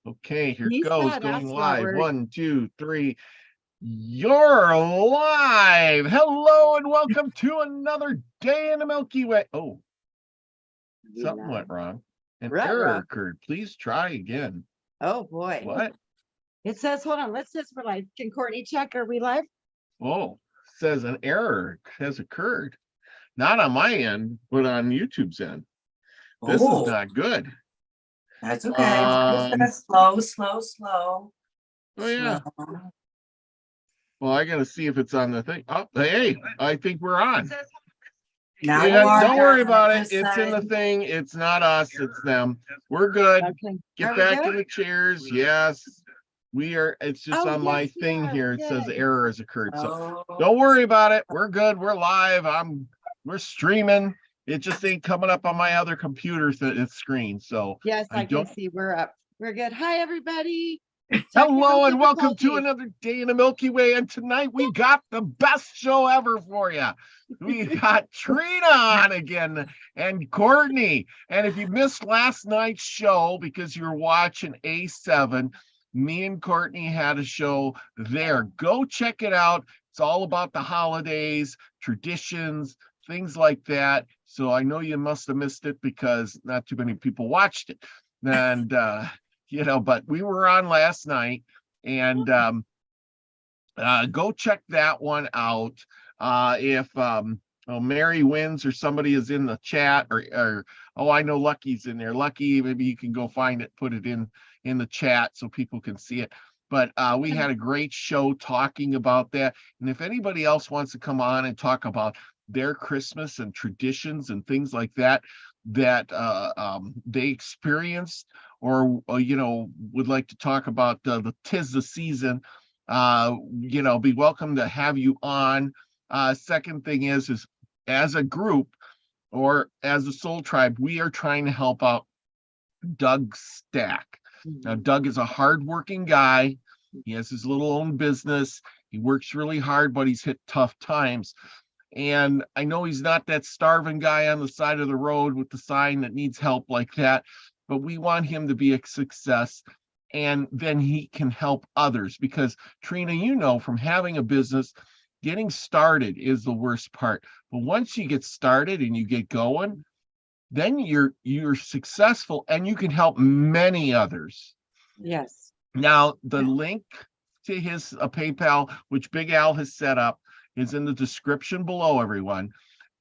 Okay, here it He's goes. got Going us live. not 1, 2, 3. You're live. Hello and welcome to another day in the Milky Way. Oh, something went wrong. An error occurred. Please try again. Oh boy. What? It says, hold on, let's just for live. Can Courtney check? Are we live? Oh, says an error has occurred. Not on my end, but on YouTube's end. This is not good. That's okay. Slow. Oh yeah. Well, I gotta see if it's on the thing. Oh, hey, I think we're on. Now Yeah, you are. don't worry about it. It's in the thing. It's not us. It's them. We're good. Okay. Get back in the chairs. Yes, we are. It's just on my thing here. It says error has occurred. So don't worry about it. We're good. We're live. We're streaming. It just ain't coming up on my other computer screen. So yes, I can see we're up. We're good. Hi, everybody. Hello and welcome to another day in the Milky Way. And tonight we got the best show ever for you. We got Trina on again and Cortney. And if you missed last night's show because you were watching A7, me and Courtney had a show there. Go check it out. It's all about the holidays, traditions, things like that. So I know you must have missed it because not too many people watched it. And but we were on last night, and go check that one out. If Mary wins or somebody is in the chat, or I know Lucky's in there. Lucky, maybe you can go find it, put it in the chat so people can see it. But we had a great show talking about that. And if anybody else wants to come on and talk about their Christmas and traditions and things like that they experienced, or would like to talk about the 'tis the season, be welcome to have you on. Second thing is as a group or as a soul tribe, we are trying to help out Doug Stack. Now, Doug is a hardworking guy. He has his little own business. He works really hard, but he's hit tough times. And I know he's not that starving guy on the side of the road with the sign that needs help like that, but we want him to be a success, and then he can help others. Because Trina, from having a business, getting started is the worst part. But once you get started and you get going, then you're successful and you can help many others. Yes. Now, the link to his PayPal, which Big Al has set up, is in the description below, everyone.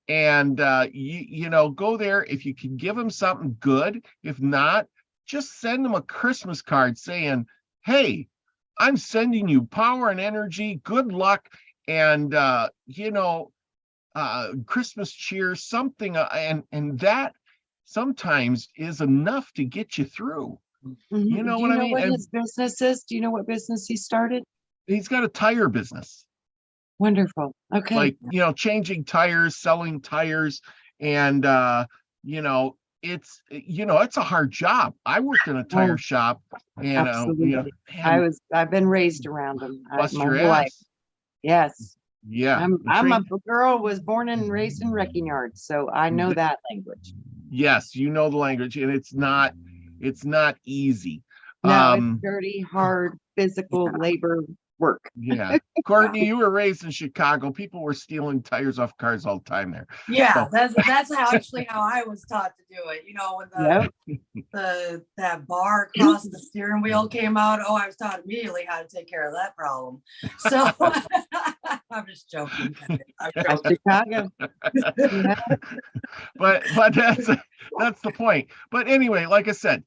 And go there if you can give him something good. If not, just send him a Christmas card saying, hey, I'm sending you power and energy, good luck, and Christmas cheer, something, and that sometimes is enough to get you through. You know what I mean? What his business is? Do you know what business he started? He's got a tire business. Wonderful. Okay. Like, changing tires, selling tires, and it's a hard job. I worked in a tire shop, and absolutely. I've been raised around them. Bust my your whole life. ass. Yes. Yeah. I'm a girl, was born and raised in wrecking yards, so I know that language. Yes, you know the language, and it's not easy. No, it's dirty, hard, physical labor work. Yeah. Courtney, you were raised in Chicago. People were stealing tires off cars all the time there. Yeah, so. that's how I was taught to do it. When that bar across the steering wheel came out, I was taught immediately how to take care of that problem. So I'm just joking. I'm joking. Chicago. But that's the point. But anyway, like I said,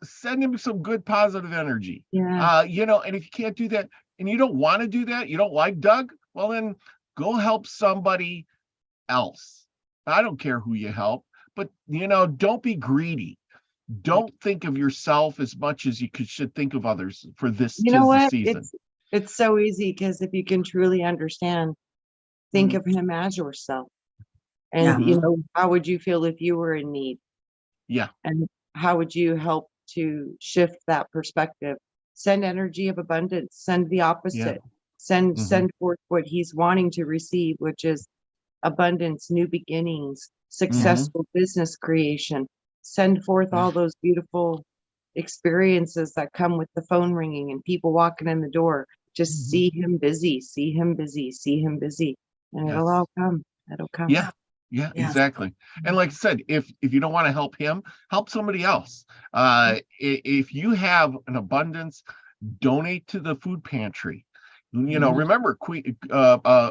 send him some good positive energy. Yeah. And if you can't do that and you don't want to do that, you don't like Doug, well, then go help somebody else. I don't care who you help, but don't be greedy. Don't think of yourself as much as you should think of others for this season. It's so easy, because if you can truly understand, think of him as yourself. And how would you feel if you were in need? Yeah. And how would you help to shift that perspective? Send energy of abundance, send the opposite, send forth what he's wanting to receive, which is abundance, new beginnings, successful business creation. Send forth all those beautiful experiences that come with the phone ringing and people walking in the door. Just see him busy, see him busy, see him busy, and it'll all come. It'll come. Yeah, exactly. And like I said, if you don't want to help him, help somebody else. If you have an abundance, donate to the food pantry. Remember,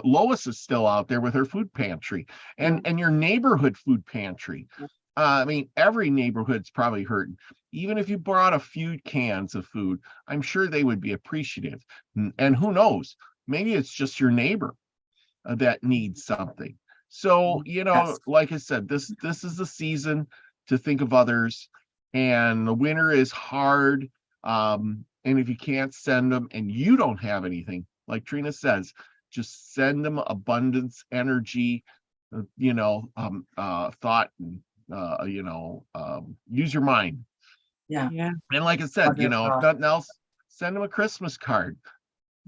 Lois is still out there with her food pantry, and your neighborhood food pantry. I mean, every neighborhood's probably hurting. Even if you brought a few cans of food, I'm sure they would be appreciative. And who knows, maybe it's just your neighbor that needs something. So, like I said, this is the season to think of others, and the winter is hard. And if you can't send them and you don't have anything, like Trina says, just send them abundance, energy, thought, and use your mind. Yeah. And like I said, if nothing else, send them a Christmas card,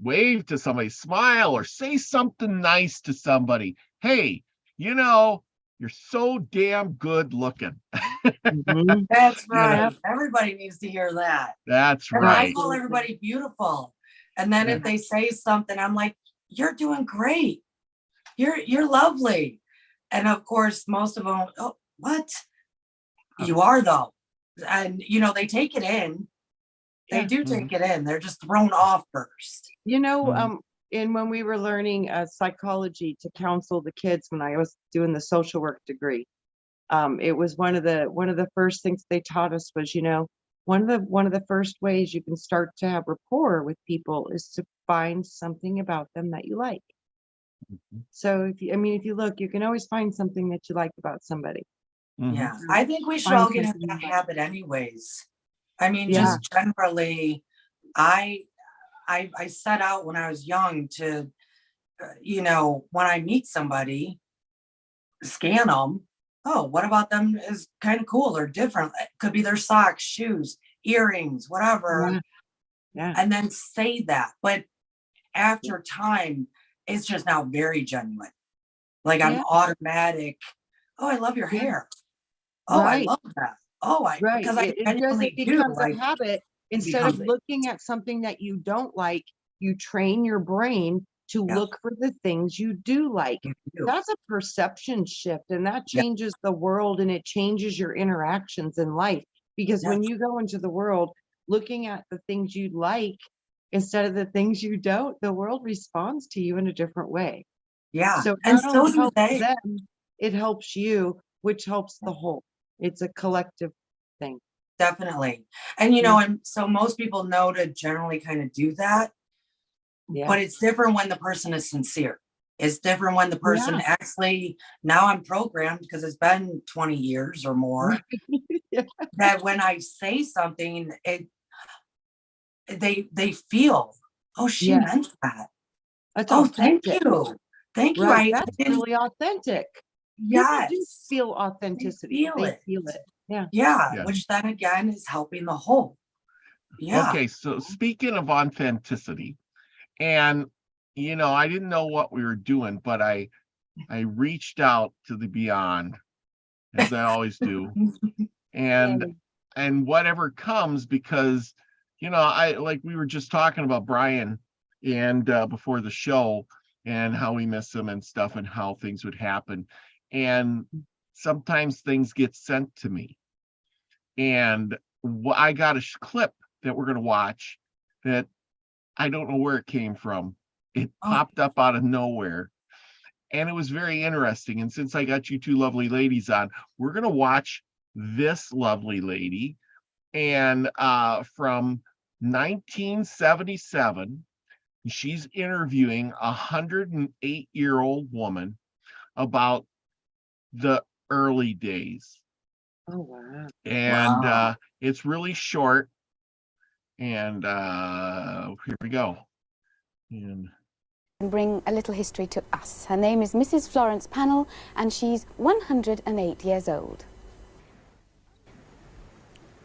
wave to somebody, smile, or say something nice to somebody. Hey, you're so damn good looking. That's right. Everybody needs to hear that. That's and right. I call everybody beautiful. And then if they say something, I'm like, you're doing great. You're lovely. And of course, most of them, oh, what? You are though. And they take it in. They do take it in. They're just thrown off first. And when we were learning psychology to counsel the kids, when I was doing the social work degree, it was one of the first things they taught us was, one of the first ways you can start to have rapport with people is to find something about them that you like. So if you look, you can always find something that you like about somebody. Yeah, I think we should all get into that habit anyways. I mean, just generally, I set out when I was young to, when I meet somebody, scan them. Oh, what about them is kind of cool or different? It could be their socks, shoes, earrings, whatever. Yeah. And then say that. But after time, it's just now very genuine. Like I'm automatic. Oh, I love your hair. Oh, I love that. Oh, because I genuinely it becomes a habit. Instead of looking at something that you don't like, you train your brain to look for the things you do like. That's a perception shift, and that changes the world, and it changes your interactions in life. Because when you go into the world looking at the things you like instead of the things you don't, the world responds to you in a different way. Yeah. So and not so only do helps they. them, it helps you, which helps the whole. It's a collective thing. Definitely. And and so most people know to generally kind of do that. But it's different when the person is sincere. It's different when the person actually, now I'm programmed because it's been 20 years or more, that when I say something, they feel, oh, she meant that. That's thank you. Thank you. Right. That's really authentic. Yes. People do feel authenticity. They feel it. Yeah. Which then again is helping the whole. Yeah. Okay. So speaking of authenticity, and I didn't know what we were doing, but I reached out to the beyond, as I always do, and whatever comes, because I like we were just talking about Brian and before the show and how we miss him and stuff and how things would happen, and sometimes things get sent to me, and I got a clip that we're going to watch that I don't know where it came from. It popped up out of nowhere, and it was very interesting. And since I got you two lovely ladies on, we're going to watch this lovely lady, and from 1977, she's interviewing a 108-year-old woman about the early days. Oh, wow. And it's really short. And here we go. And bring a little history to us. Her name is Mrs. Florence Pannell, and she's 108 years old.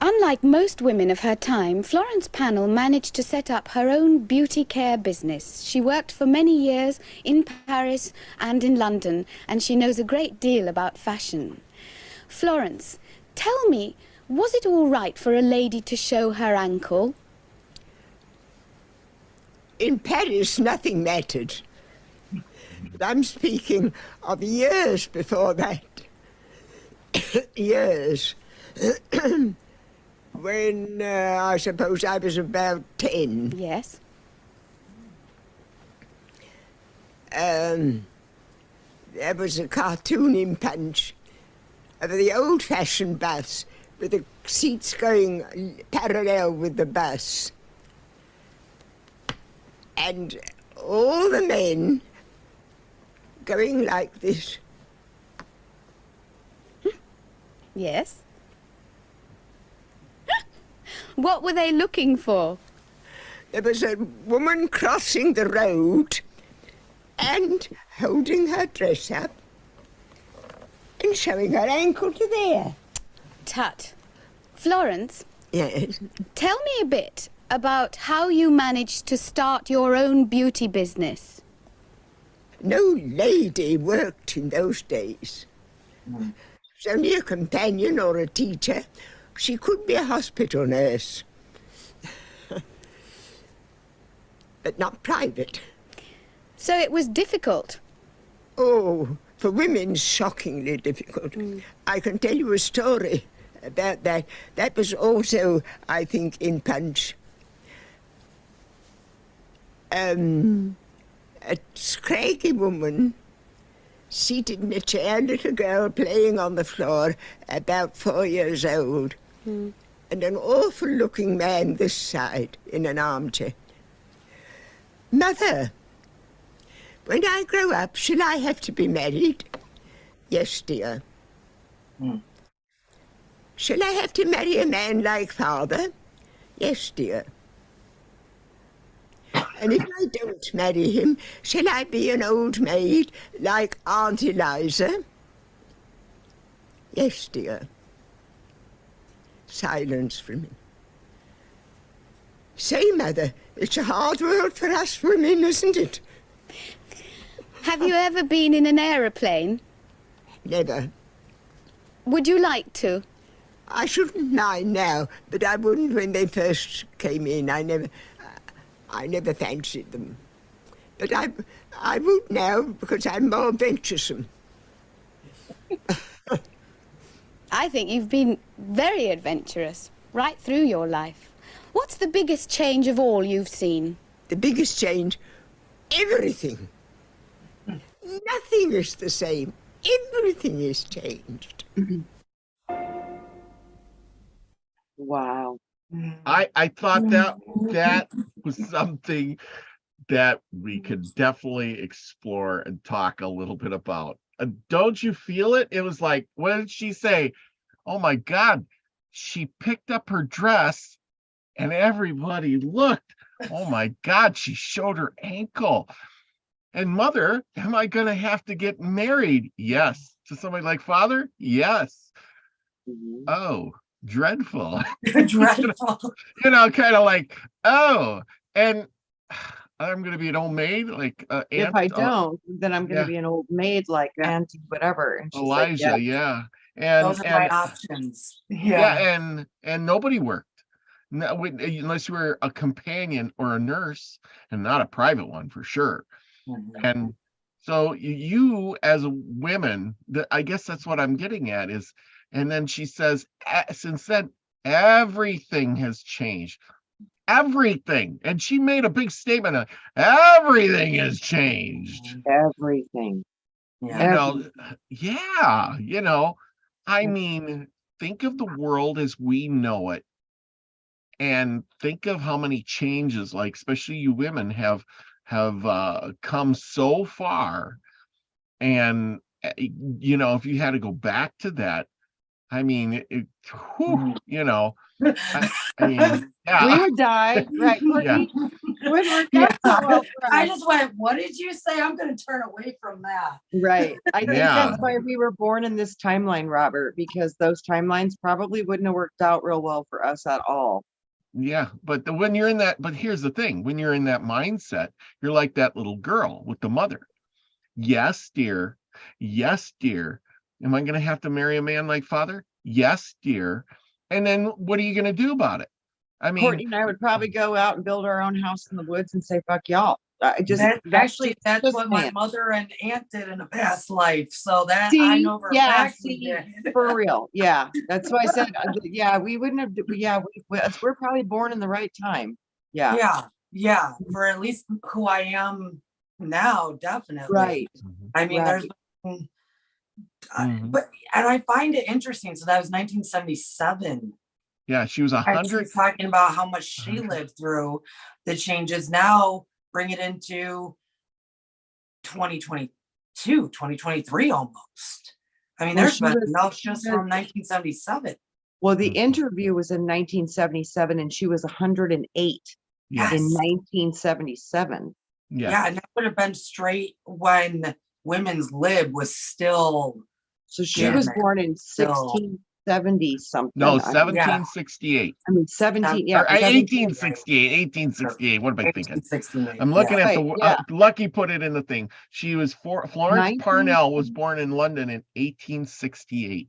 Unlike most women of her time, Florence Pannell managed to set up her own beauty care business. She worked for many years in Paris and in London, and she knows a great deal about fashion. Florence, tell me, Was it all right for a lady to show her ankle? In Paris, nothing mattered. But I'm speaking of years before that. Years. When I suppose I was about 10. Yes. There was a cartoon in Punch of the old-fashioned bus with the seats going parallel with the bus. And all the men going like this. Yes. What were they looking for? There was a woman crossing the road and holding her dress up and showing her ankle to there. Tut. Florence, Yes. tell me a bit about how you managed to start your own beauty business. No lady worked in those days. It was only a companion or a teacher. She could be a hospital nurse. But not private. So it was difficult. Oh, for women, shockingly difficult. I can tell you a story about that. That was also, I think, in Punch. A scraggy woman seated in a chair, little girl playing on the floor, about 4 years old, and an awful-looking man this side in an armchair. Mother, when I grow up, shall I have to be married? Yes, dear. Shall I have to marry a man like father? Yes, dear. And if I don't marry him, shall I be an old maid like Aunt Eliza? Yes, dear. Silence from him. Say, Mother, it's a hard world for us women, isn't it? Have you ever been in an aeroplane? Never. Would you like to? I shouldn't mind now, but I wouldn't when they first came in. I never fancied them. But I would now because I'm more venturesome. I think you've been very adventurous right through your life. What's the biggest change of all you've seen? The biggest change, everything. Nothing is the same. Everything is changed. Wow. I thought that was something that we could definitely explore and talk a little bit about. Don't you feel it? It was like, what did she say? Oh my God, she picked up her dress and everybody looked. Oh my God, she showed her ankle. And Mother, am I going to have to get married? Yes. To somebody like Father? Yes. Oh, dreadful. Dreadful. Kind of like, oh, and I'm going to be an old maid, like If Aunt, I don't, then I'm going to yeah. be an old maid like Auntie whatever. And she's like, Elijah, yeah. And Those are my options. yeah, and nobody worked. No, unless you were a companion or a nurse, and not a private one for sure. And so you as women, I guess that's what I'm getting at is, and then she says, since then, everything has changed. Everything. And she made a big statement of everything has changed. everything. Yeah. I mean, think of the world as we know it. And think of how many changes, like especially you women have come so far. And if you had to go back to that, I mean, I mean, yeah. We would die, right, Cortney? It wouldn't work out so well for I us. just went, what did you say? I'm going to turn away from that. Right. I think Yeah. that's why we were born in this timeline, Robert, because those timelines probably wouldn't have worked out real well for us at all. Yeah, but when you're in that, but here's the thing, when you're in that mindset, you're like that little girl with the mother. Yes, dear. Yes, dear. Am I going to have to marry a man like Father? Yes, dear. And then what are you going to do about it? I mean, Courtney and I would probably go out and build our own house in the woods and say, fuck y'all. That's just what my saying. mother and aunt did in a past life. So that See, I know for a yeah, fact we see, did. for real. Yeah. That's why I said, yeah, we wouldn't have, yeah, we're probably born in the right time. Yeah. Yeah, yeah. For at least who I am now, definitely. Right. I mean, Right. there's Mhm. but and I find it interesting. So that was 1977. Yeah, she was And 100. she's talking about how much she 100. lived through the changes. Now bring it into 2022, 2023 almost. I mean, Well, there's she been was- enough she just was- from 1977. Well, the Mhm. interview was in 1977 and she was 108 Yeah. in Yes. 1977. Yeah. Yeah, and that would have been straight when women's lib was still So she Yeah. was born in Still. 1670 something. No, I mean, 1768. 17, yeah. Or 1868. 1868. What am I thinking? 1868. I'm looking at Right, the yeah. Lucky put it in the thing. She was Florence 19 Parnell was born in London in 1868.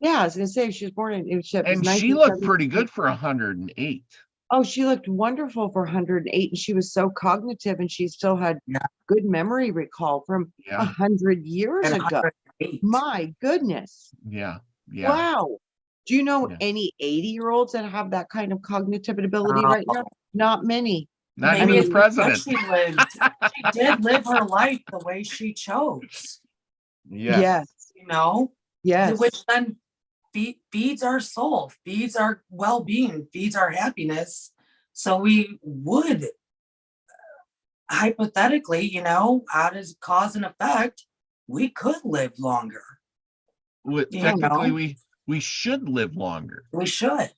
Yeah, I was gonna say she was born in it was And she looked 1970. pretty good for 108. Oh, she looked wonderful for 108, and she was so cognitive, and she still had Yeah. good memory recall from Yeah. 100 years And ago. 108. My goodness. Yeah. Yeah. Wow. Do you know Yeah. any 80-year-olds that have that kind of cognitive ability Oh. right now? Not many. Not Maybe even it's the because president. she did live her life the way she chose, Yes. Yes. you know, Yes. which then feeds our soul, feeds our well-being, feeds our happiness. So we would hypothetically, you know, out as cause and effect, we could live longer. You Technically, know. we should live longer, We should.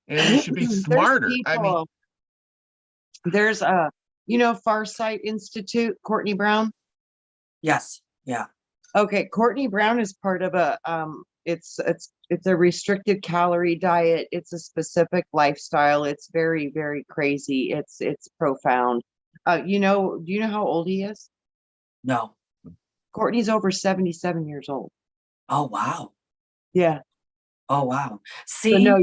and we should be There's smarter. I mean, people- there's a, Farsight Institute, Courtney Brown. Yes. Yeah. Okay, Courtney Brown is part of a it's a restricted calorie diet. It's a specific lifestyle. It's very, very crazy. It's profound. Do you know how old he is? No. Courtney's over 77 years old. Oh, wow. Yeah. Oh, wow. So See, no,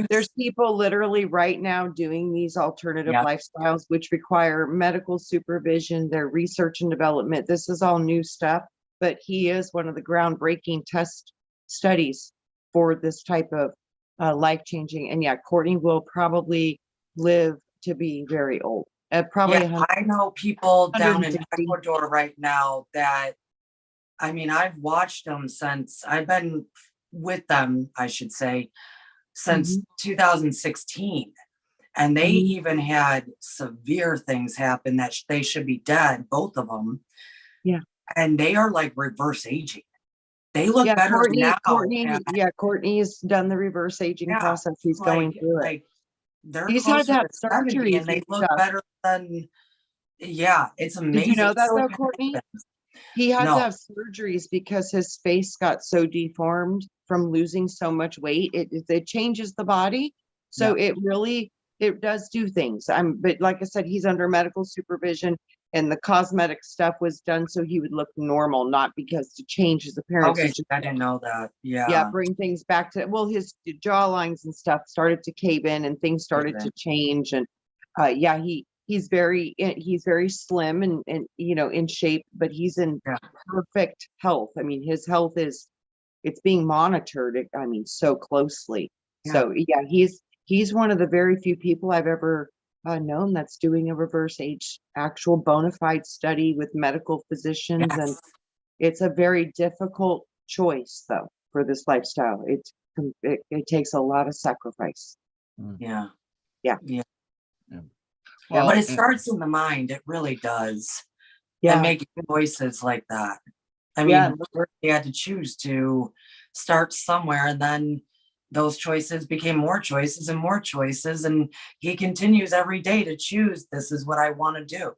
there's people literally right now doing these alternative Yeah. lifestyles, which require medical supervision, their research and development. This is all new stuff, but he is one of the groundbreaking test studies for this type of life-changing. And yeah, Courtney will probably live to be very old. Probably yeah, I know people down in 150. Ecuador right now that, I mean, I've watched them since I've been with them, I should say, since 2016. And they Mhm. even had severe things happen that they should be dead, both of them. Yeah. And they are like reverse aging. They look better now. Courtney's done the reverse aging Yeah, process. He's going through it. Like they're He's had to closer have 70 surgeries and they and look stuff. better than, yeah, it's amazing. Did you know that So though, it Courtney? happens. He had No. to have surgeries because his face got so deformed from losing so much weight. It changes the body. So it does do things. But like I said, he's under medical supervision and the cosmetic stuff was done so he would look normal, not because to change his appearance. Okay, It's just, I didn't know that. Yeah. bring things back to, well, his jaw lines and stuff started to cave in and things started to change. And he's very slim and in shape, but he's in perfect health. I mean, his health it's being monitored, I mean, so closely. Yeah. So he's one of the very few people I've ever known that's doing a reverse age actual bona fide study with medical physicians. Yes. And it's a very difficult choice though for this lifestyle. It takes a lot of sacrifice. Yeah. well, But it starts in the mind. It really does. Yeah. And making choices like that. I mean, Yeah. he had to choose to start somewhere, and then those choices became more choices and more choices. And he continues every day to choose, this is what I want to do.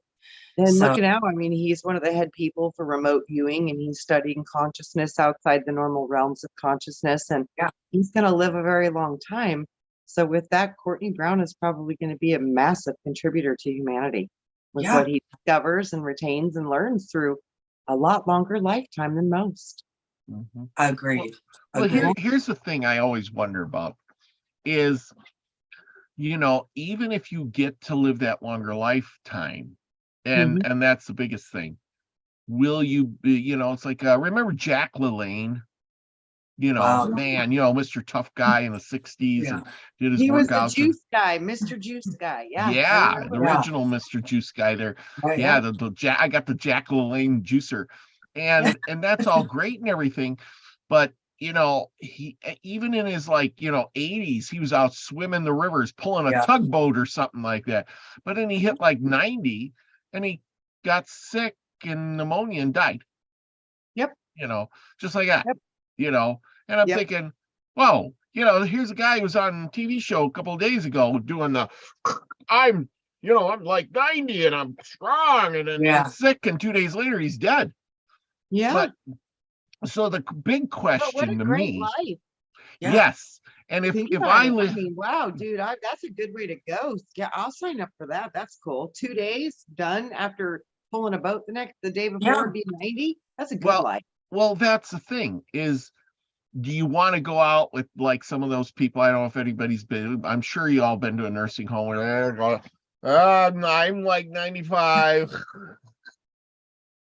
And So- look at now, I mean, he's one of the head people for remote viewing, and he's studying consciousness outside the normal realms of consciousness. And he's going to live a very long time. So with that, Courtney Brown is probably going to be a massive contributor to humanity with what he discovers and retains and learns through a lot longer lifetime than most. Mhm. Agreed. Well, Agreed. here's the thing I always wonder about is, even if you get to live that longer lifetime, Mhm. and that's the biggest thing, will you be, it's like, remember Jack LaLanne? Wow. Man, Mr. Tough Guy in the 60s Yeah. and did his He was the workouts. And juice guy, Mr. Juice Guy. Yeah, I yeah, remember the that. Yeah. original Mr. Juice Guy there. Right. Yeah, I got the Jack LaLanne juicer. And that's all great and everything. But he even in his 80s, he was out swimming the rivers, pulling a Yeah. tugboat or something like that. But then he hit like 90 and he got sick and pneumonia and died. Yep. Just like that. Yep. And I'm Yep. thinking, whoa, here's a guy who was on a TV show a couple of days ago doing I'm like 90 and I'm strong and then Yeah. he's sick and 2 days later he's dead. Yeah. But so the big But what a question to great me, life. Yeah. yes. And if Think about I it. I live, mean, wow, dude, that's a good way to go. Yeah, I'll sign up for that. That's cool. 2 days done after pulling a boat the day before Yeah. and being 90. That's a good Well, life. well, that's the thing is, do you want to go out with like some of those people? I don't know if anybody's been, I'm sure you all been to a nursing home where they're going, I'm like 95,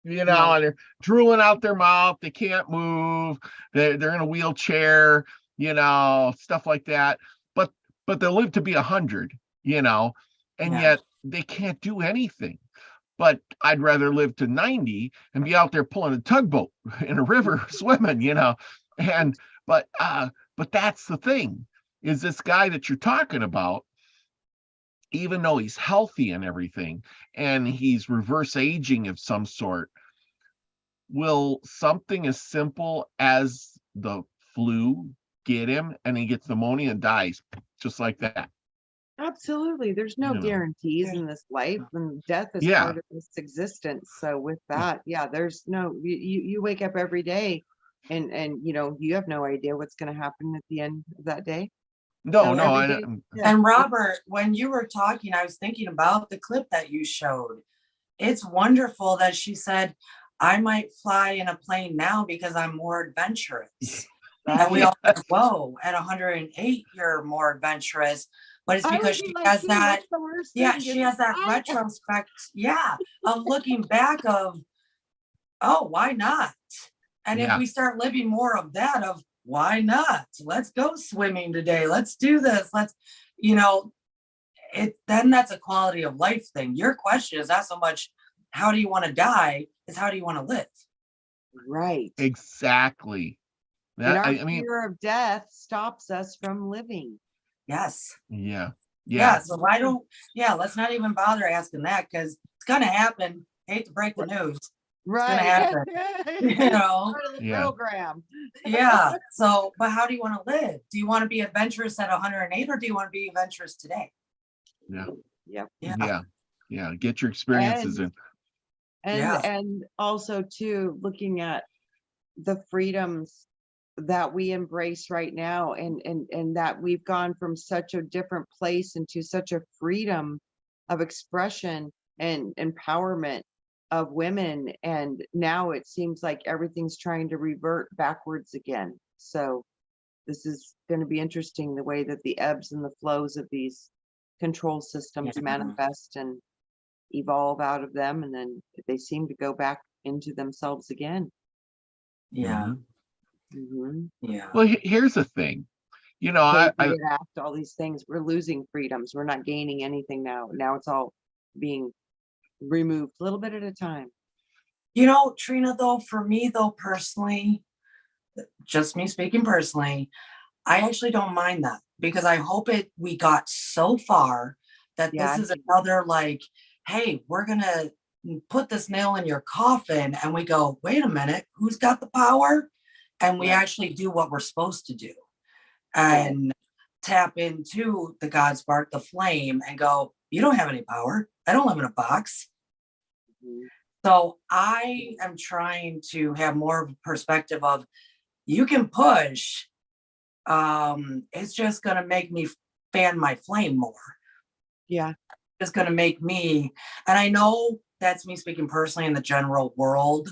No. and they're drooling out their mouth. They can't move. They're in a wheelchair, stuff like that. But they'll live to be 100, and Yeah. yet they can't do anything. But I'd rather live to 90 and be out there pulling a tugboat in a river swimming, and but that's the thing, is this guy that you're talking about, even though he's healthy and everything and he's reverse aging of some sort, will something as simple as the flu get him and he gets pneumonia and dies just like that? Absolutely. There's no guarantees in this life, and death is Yeah. part of this existence. So with that, there's no, you wake up every day and you have no idea what's going to happen at the end of that day. No, So no, every day- yeah. And Robert, when you were talking, I was thinking about the clip that you showed. It's wonderful that she said, I might fly in a plane now because I'm more adventurous. And we all said, whoa, at 108, you're more adventurous. But it's I would because be she like, has "Dude, that, what's the worst yeah, thing? she Just has that die." retrospect, of looking back of, oh, why not? And if Yeah. we start living more of that, of why not? Let's go swimming today. Let's do this. Let's, then that's a quality of life thing. Your question is not so much how do you want to die, it's how do you want to live? Right. Exactly. And That our I mean, fear of death stops us from living. Yes. yeah. So let's not even bother asking that, because it's gonna happen. Hate to break the news. Right. happen. Part of the Yeah. program. Yeah. So, but how do you want to live? Do you want to be adventurous at 108, or do you want to be adventurous today? Yeah. Yep. Yeah. Get your experiences in. And also too, looking at the freedoms that we embrace right now, and that we've gone from such a different place into such a freedom of expression and empowerment of women, and now it seems like everything's trying to revert backwards again. So this is going to be interesting, the way that the ebbs and the flows of these control systems manifest and evolve out of them, and then they seem to go back into themselves again. Yeah. Mhm. Yeah. Well, here's the thing. I Patriot Act, all these things, we're losing freedoms. We're not gaining anything now. Now it's all being removed a little bit at a time. Trina, though, for me, though, personally, just me speaking personally, I actually don't mind that, because I hope we got so far that Yeah, this is another, like, hey, we're gonna put this nail in your coffin, and we go, wait a minute, who's got the power? And we Right. actually do what we're supposed to do, and tap into the God spark, the flame, and go, you don't have any power. I don't live in a box. Mhm. So I am trying to have more of a perspective of, you can push. It's just going to make me fan my flame more. Yeah. It's going to make me, and I know that's me speaking personally in the general world,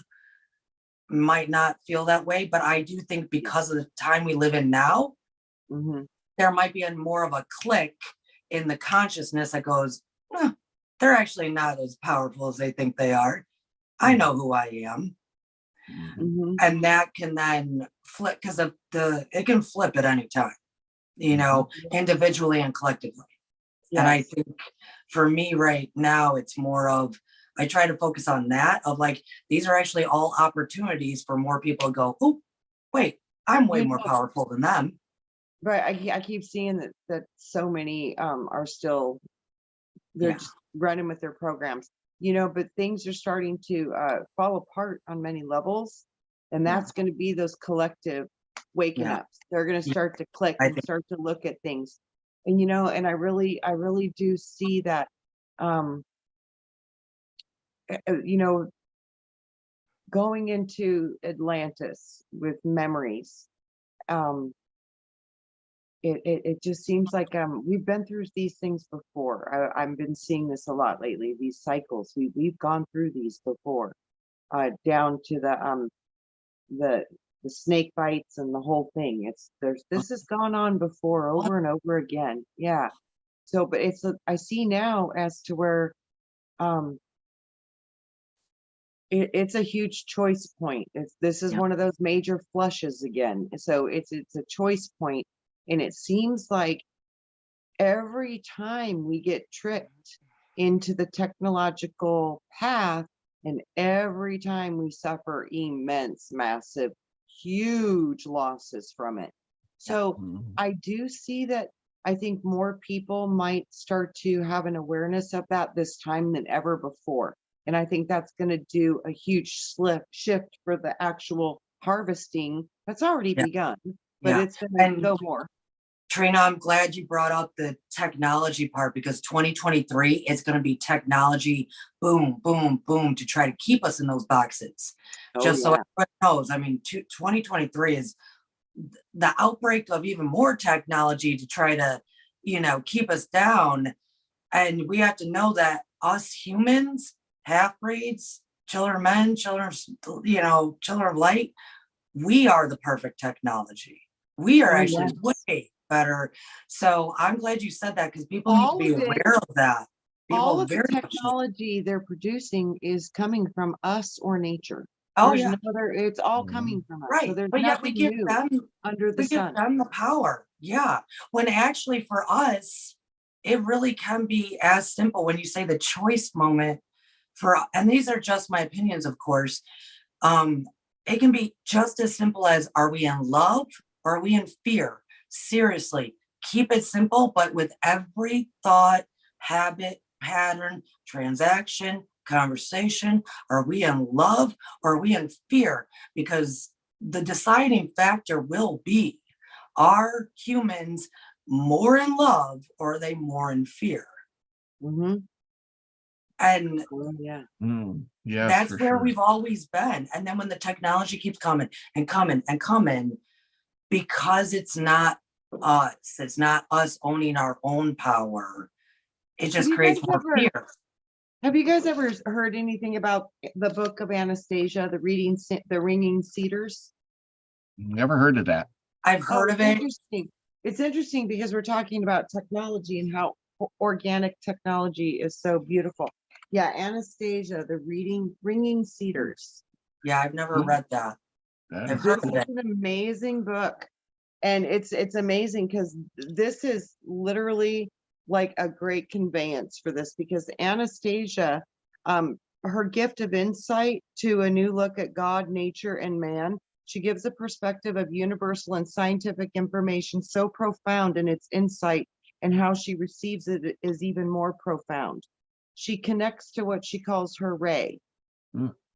might not feel that way, but I do think because of the time we live in now, there might be more of a click in the consciousness that goes, they're actually not as powerful as they think they are. I know who I am. And that can then flip, because of it can flip at any time, you know, individually and collectively. Yes. And I think for me right now, it's more of, I try to focus on that of like, these are actually all opportunities for more people to go, oh, wait, I'm way more powerful than them. But I keep seeing that so many are still, they're just running with their programs, you know, but things are starting to fall apart on many levels. And that's going to be those collective waking ups. They're going to start to click and start to look at things. And, you know, and I really do see that, you know, going into Atlantis with memories, it just seems like we've been through these things before. I've been seeing this a lot lately, these cycles. We've gone through these before, down to the snake bites and the whole thing. This has gone on before, over and over again. Yeah. So, but I see now as to where it's a huge choice point. This is one of those major flushes again. So it's a choice point, and it seems like every time we get tricked into the technological path, and every time we suffer immense, massive, huge losses from it. So I do see that. I think more people might start to have an awareness of that this time than ever before. And I think that's going to do a huge shift for the actual harvesting that's already begun, but it's going to go more. Trina, I'm glad you brought up the technology part, because 2023 is going to be technology boom, boom, boom to try to keep us in those boxes. So everyone knows, I mean, 2023 is the outbreak of even more technology to try to, you know, keep us down. And we have to know that us humans, half-breeds, children of men, children of light, we are the perfect technology. We are actually way better. So I'm glad you said that, because people need to be aware of that. All of the technology they're producing is coming from us or nature. It's all coming from us. Right. So there's but yet we give them under the sun. Give them the power. Yeah. When actually for us, it really can be as simple when you say the choice moment and these are just my opinions, of course. It can be just as simple as, are we in love or are we in fear? Seriously, keep it simple, but with every thought, habit, pattern, transaction, conversation, are we in love or are we in fear? Because the deciding factor will be, are humans more in love or are they more in fear? And that's where we've always been. And then when the technology keeps coming and coming and coming, because it's not us ringing our own power, it just creates more fear. Have you guys ever heard anything about the book of Anastasia, the Ringing Cedars? Never heard of that. I've heard of it. It's interesting because we're talking about technology and how organic technology is so beautiful. Yeah, Anastasia, the Ringing Cedars. Yeah, I've never read that. I've heard of it. It's an amazing book, and it's amazing because this is literally like a great conveyance for this, because Anastasia, her gift of insight to a new look at God, nature, and man, she gives a perspective of universal and scientific information so profound in its insight, and how she receives it is even more profound. She connects to what she calls her ray.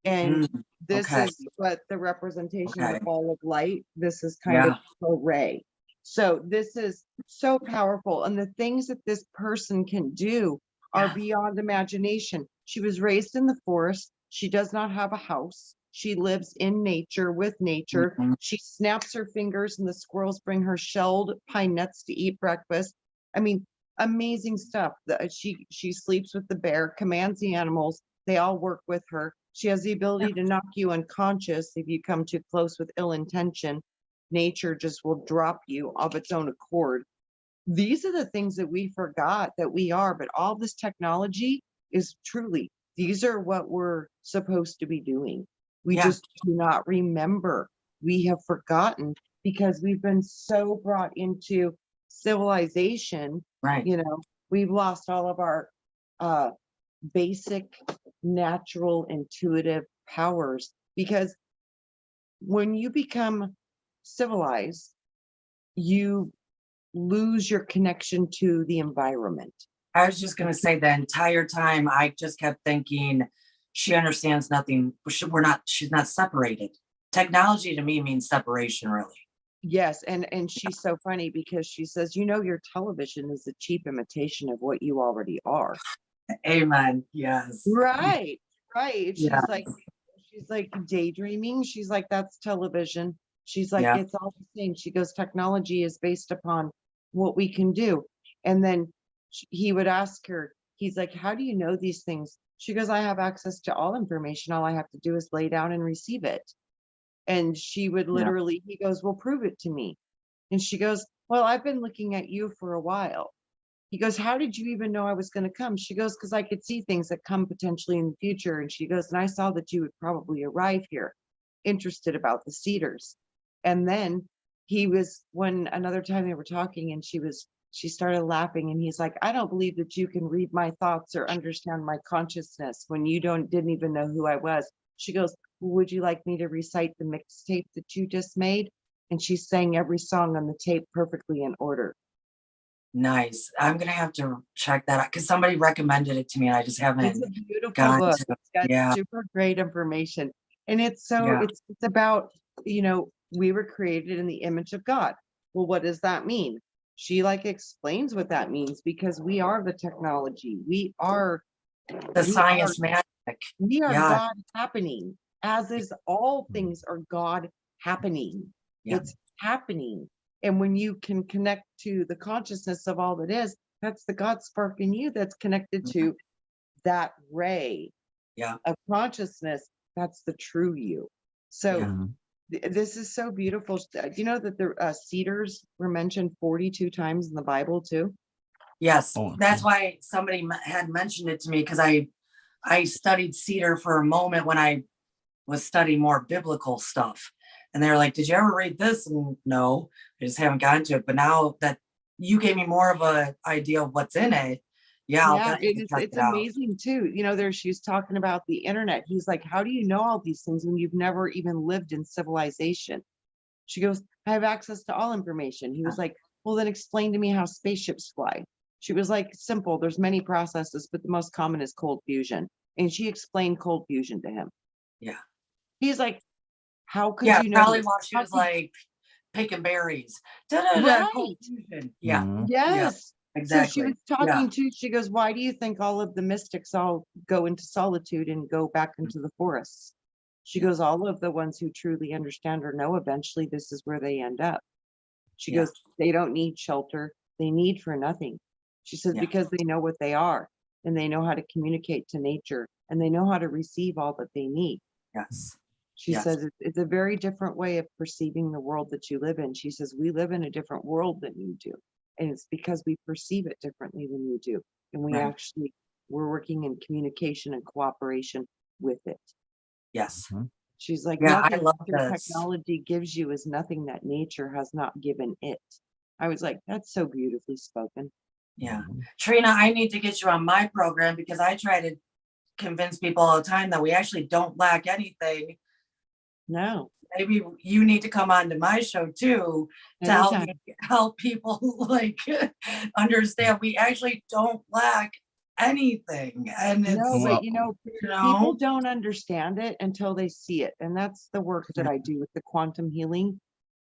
And this is what the representation of the ball of light, this is kind of her ray. So this is so powerful. And the things that this person can do are beyond imagination. She was raised in the forest. She does not have a house. She lives in nature with nature. She snaps her fingers and the squirrels bring her shelled pine nuts to eat breakfast. I mean, amazing stuff. She sleeps with the bear, commands the animals. They all work with her. She has the ability to knock you unconscious if you come too close with ill intention. Nature just will drop you of its own accord. These are the things that we forgot that we are, but all this technology is truly, these are what we're supposed to be doing. We Yeah. just do not remember. We have forgotten because we've been so brought into civilization. Right. You know, we've lost all of our basic, natural, intuitive powers, because when you become civilized, you lose your connection to the environment. I was just going to say the entire time I just kept thinking she understands nothing. She's not separated. Technology to me means separation, really. Yes, and she's so funny because she says, you know, your television is a cheap imitation of what you already are. Amen. Yes. Right. Yeah. She's like daydreaming. She's like, that's television. She's like, Yeah. it's all the same. She goes, technology is based upon what we can do. And then he would ask her, he's like, how do you know these things? She goes, I have access to all information. All I have to do is lay down and receive it. And she would literally, he goes, well, prove it to me. And she goes, well, I've been looking at you for a while. He goes, how did you even know I was going to come? She goes, because I could see things that come potentially in the future. And she goes, and I saw that you would probably arrive here, interested about the cedars. And then when another time they were talking and she started laughing, and he's like, I don't believe that you can read my thoughts or understand my consciousness when you didn't even know who I was. She goes, would you like me to recite the mixtape that you just made? And she sang every song on the tape perfectly in order. Nice. I'm going to have to check that out because somebody recommended it to me and I just haven't. It's a beautiful gone book. to- It's got yeah. super great information. And it's Yeah. it's about, you know, we were created in the image of God. Well, what does that mean? She explains what that means, because we are the technology. We are The science magic. we are Yeah. God happening, as is all things are God happening. Yeah. It's happening. And when you can connect to the consciousness of all that is, that's the God spark in you that's connected to that ray of consciousness. That's the true you. So this is so beautiful. Do you know that the cedars were mentioned 42 times in the Bible too? Yes. Oh, That's why somebody had mentioned it to me, because I studied cedar for a moment when I was studying more biblical stuff. And they're like, did you ever read this? And no, I just haven't gotten to it. But now that you gave me more of an idea of what's in it, I'll definitely check it's it out. amazing too. You know, she's talking about the internet. He's like, how do you know all these things when you've never even lived in civilization? She goes, I have access to all information. He was like, well, then explain to me how spaceships fly. She was like, simple. There's many processes, but the most common is cold fusion. And she explained cold fusion to him. Yeah. He's like, how could you know? Probably while she was like picking berries. Cold fusion. Yeah. Yes. Exactly. So she was talking to, she goes, why do you think all of the mystics all go into solitude and go back into the forests? She goes, all of the ones who truly understand or know, eventually this is where they end up. She goes, they don't need shelter. They need for nothing. She says, because they know what they are, and they know how to communicate to nature, and they know how to receive all that they need. Yes. She says, it's a very different way of perceiving the world that you live in. She says, we live in a different world than you do. And it's because we perceive it differently than you do. And we're working in communication and cooperation with it. Yes. She's like, I love that this. technology gives you is nothing that nature has not given it. I was like, that's so beautifully spoken. Yeah. Trina, I need to get you on my program because I try to convince people all the time that we actually don't lack anything. No. Maybe you need to come on to my show too to help people understand we actually don't lack anything. And it's but people don't understand it until they see it. And that's the work that I do with the quantum healing,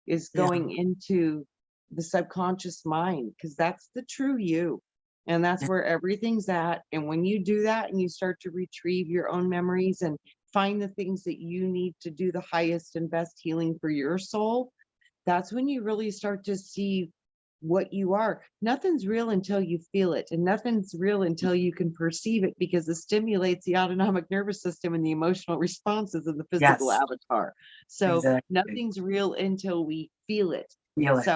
is going into the subconscious mind, because that's the true you. And that's where everything's at. And when you do that and you start to retrieve your own memories and find the things that you need to do the highest and best healing for your soul, that's when you really start to see what you are. Nothing's real until you feel it, and nothing's real until you can perceive it, because it stimulates the autonomic nervous system and the emotional responses of the physical Yes. avatar. So Exactly. nothing's real until we feel it. Feel it. So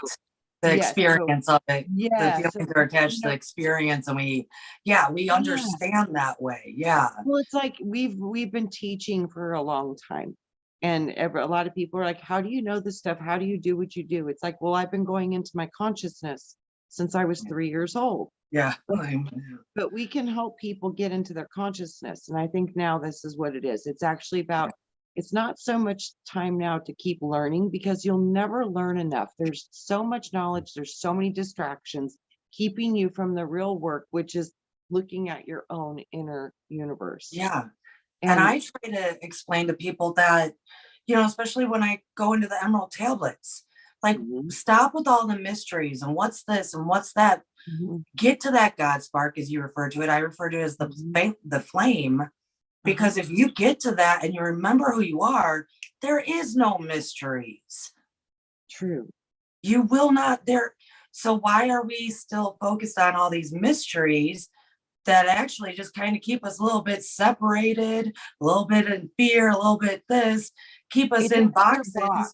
The yes, so experience of it. The yeah, feelings so are attached you to the know, experience, and we understand that way. Yeah. well, it's like we've been teaching for a long time, and a lot of people are like, "How do you know this stuff? How do you do what you do?" It's like, well, I've been going into my consciousness since I was 3 years old. Yeah. But we can help people get into their consciousness, and I think now this is what it is. It's actually about. It's not so much time now to keep learning, because you'll never learn enough. There's so much knowledge. There's so many distractions keeping you from the real work, which is looking at your own inner universe. Yeah. And I try to explain to people that, especially when I go into the Emerald Tablets, like, stop with all the mysteries and what's this and what's that. Get to that God spark, as you refer to it. I refer to it as the flame, because if you get to that and you remember who you are, there is no mysteries. True. You will not there. So why are we still focused on all these mysteries that actually just kind of keep us a little bit separated, a little bit in fear, a little bit this, keep us in boxes.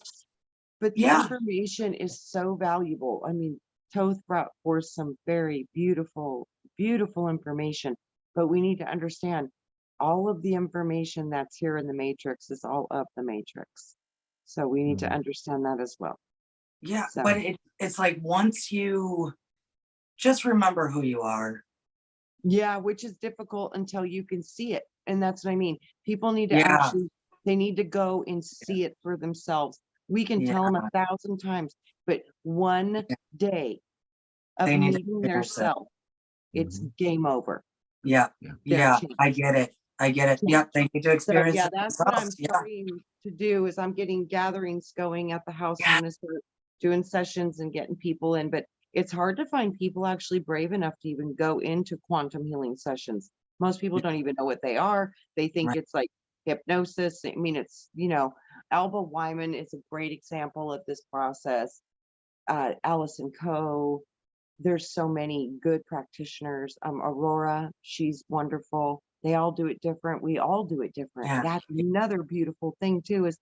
But the information is so valuable. I mean, Toth brought forth some very beautiful, beautiful information, but we need to understand all of the information that's here in the matrix is all of the matrix. So we need to understand that as well. Yeah, so. But it's like, once you just remember who you are. Yeah, which is difficult until you can see it. And that's what I mean. People need to actually, they need to go and see it for themselves. We can tell them 1,000 times, but one day of meeting their self, it's game over. Yeah. I get it. Yep. They need to experience. So, that's what I'm starting to do. Is I'm getting gatherings going at the house. I'm going to start doing sessions and getting people in, but it's hard to find people actually brave enough to even go into quantum healing sessions. Most people don't even know what they are. They think it's like hypnosis. I mean, it's, Alba Wyman is a great example of this process. Allison Coe. There's so many good practitioners. Aurora, she's wonderful. They all do it different. We all do it different. That's another beautiful thing too, is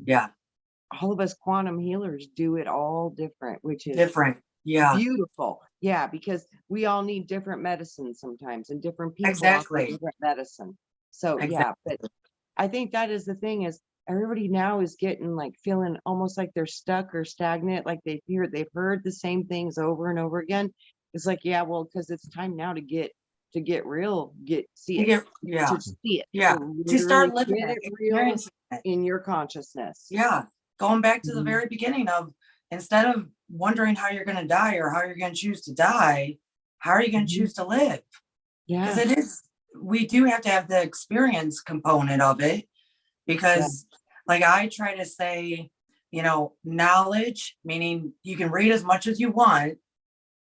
all of us quantum healers do it all different, which is different. Beautiful. Yeah, because we all need different medicines sometimes, and different people offer different medicine. So but I think that is the thing, is everybody now is getting like feeling almost like they're stuck or stagnant, like they've heard the same things over and over again. It's like, well, because it's time now to get real, see it. To see it. To start living it real in your consciousness. Yeah. Going back to the very beginning of, instead of wondering how you're going to die or how you're going to choose to die, how are you going to choose to live? Because we do have to have the experience component of it, because like I try to say, knowledge, meaning you can read as much as you want,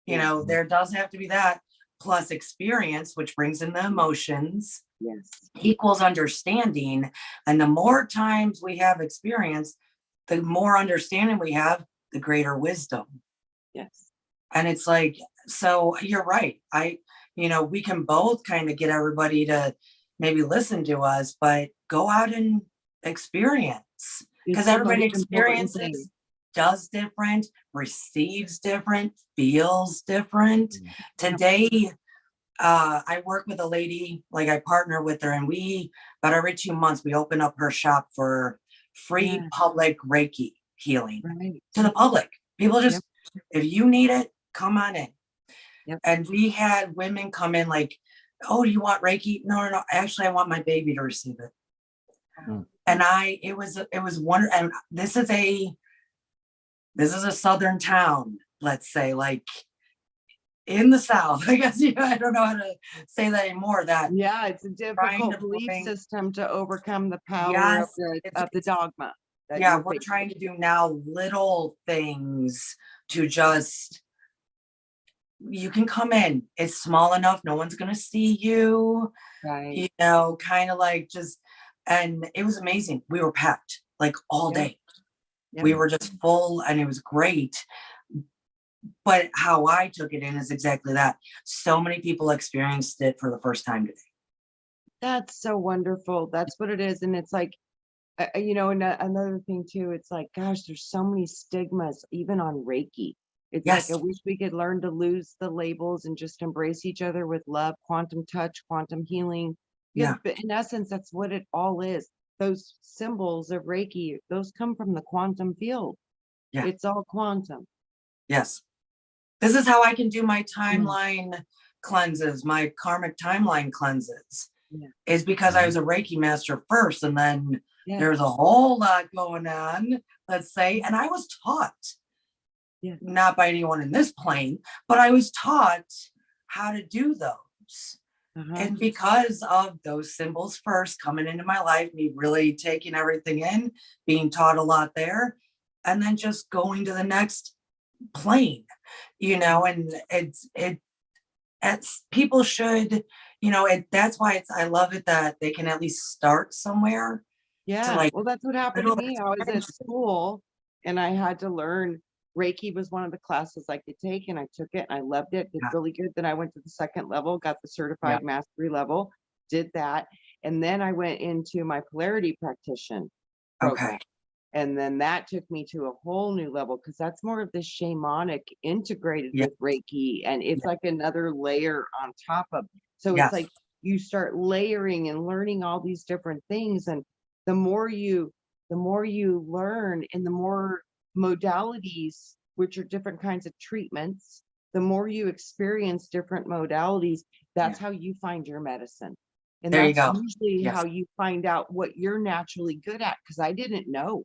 there does have to be that, plus experience, which brings in the emotions, equals understanding. And the more times we have experience, the more understanding we have, the greater wisdom. And it's like, so you're right. We can both kind of get everybody to maybe listen to us, but go out and experience, because everybody experiences, does different, receives different, feels different. Today, I work with a lady, like I partner with her, and about every 2 months, we open up her shop for free public Reiki healing to the public. People just, if you need it, come on in. And we had women come in like, oh, do you want Reiki? No. Actually, I want my baby to receive it. And it was wonderful. And this is a southern town, let's say, like in the South, I guess. I don't know how to say that anymore. It's a difficult belief system to overcome the power of the dogma. We're trying to do now little things to just, you can come in. It's small enough. No one's going to see you, kind of like just, and it was amazing. We were packed like all day. We were just full, and it was great. but how I took it in is exactly that. So many people experienced it for the first time today. That's so wonderful. That's what it is. And it's like, you know, and another thing too, it's like, gosh, there's so many stigmas, even on Reiki. It's Yes. like, I wish we could learn to lose the labels and just embrace each other with love, quantum touch, quantum healing. Yeah. But in essence, that's what it all is. Those symbols of Reiki, those come from the quantum field. Yeah. It's all quantum. Yes. This is how I can do my timeline cleanses, my karmic timeline cleanses. Yeah. Is because I was a Reiki master first, and then Yeah. there's a whole lot going on, let's say, and I was taught, Yeah. not by anyone in this plane, but I was taught how to do those. And because of those symbols first coming into my life, me really taking everything in, being taught a lot there, and then just going to the next plane, you know, and it's people should, you know, that's why I love it that they can at least start somewhere. Yeah, like, well, that's what happened to me. I was at school and I had to learn. Reiki was one of the classes I could take, and I took it and I loved it. Did Yeah. really good. Then I went to the second level, got the certified Yeah. mastery level, did that. And then I went into my polarity practitioner program. Okay. And then that took me to a whole new level, because that's more of the shamanic integrated Yeah. with Reiki. And it's Yeah. like another layer on top of. So Yes. it's like you start layering and learning all these different things. And the more you learn, and the more modalities, which are different kinds of treatments, the more you experience different modalities, that's how you find your medicine. And There you that's go. usually Yes. how you find out what you're naturally good at. Because I didn't know.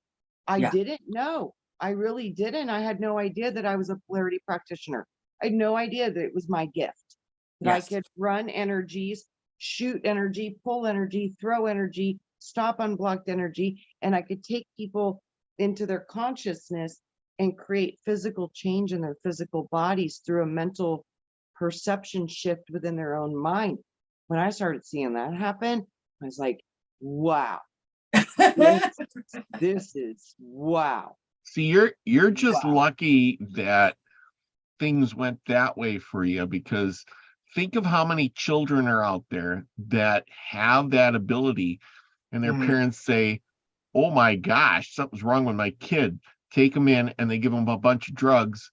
I didn't know. I really didn't. I had no idea that I was a polarity practitioner. I had no idea that it was my gift. That I Yes. could run energies, shoot energy, pull energy, throw energy, stop unblocked energy, and I could take people into their consciousness and create physical change in their physical bodies through a mental perception shift within their own mind. When I started seeing that happen, I was like, wow, this is wow. See, you're just lucky that things went that way for you, because think of how many children are out there that have that ability, and their parents say, oh my gosh, something's wrong with my kid. Take them in, and they give them a bunch of drugs,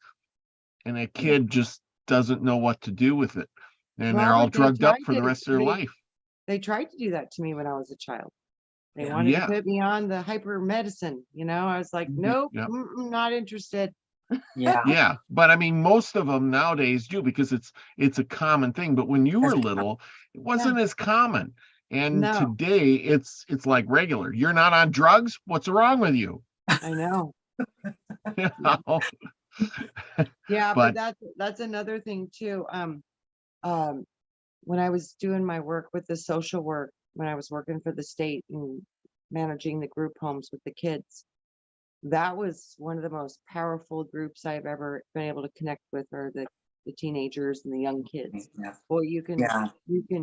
and that kid just doesn't know what to do with it. And they're all Robert, they drugged up tried for the to- rest of their life. They tried to do that to me when I was a child. They Yeah. wanted Yeah. to put me on the hyper medicine. You know, I was like, nope, Yep. not interested. Yeah. Yeah, but I mean, most of them nowadays do, because it's a common thing. But when you were That's little, it wasn't as common. And No. today it's like regular. You're not on drugs? What's wrong with you? I know. You know? Yeah, But- but that's another thing too. When I was doing my work with the social work, when I was working for the state and managing the group homes with the kids, that was one of the most powerful groups I've ever been able to connect with, are the teenagers and the young kids. Yeah. Boy, you can Yeah.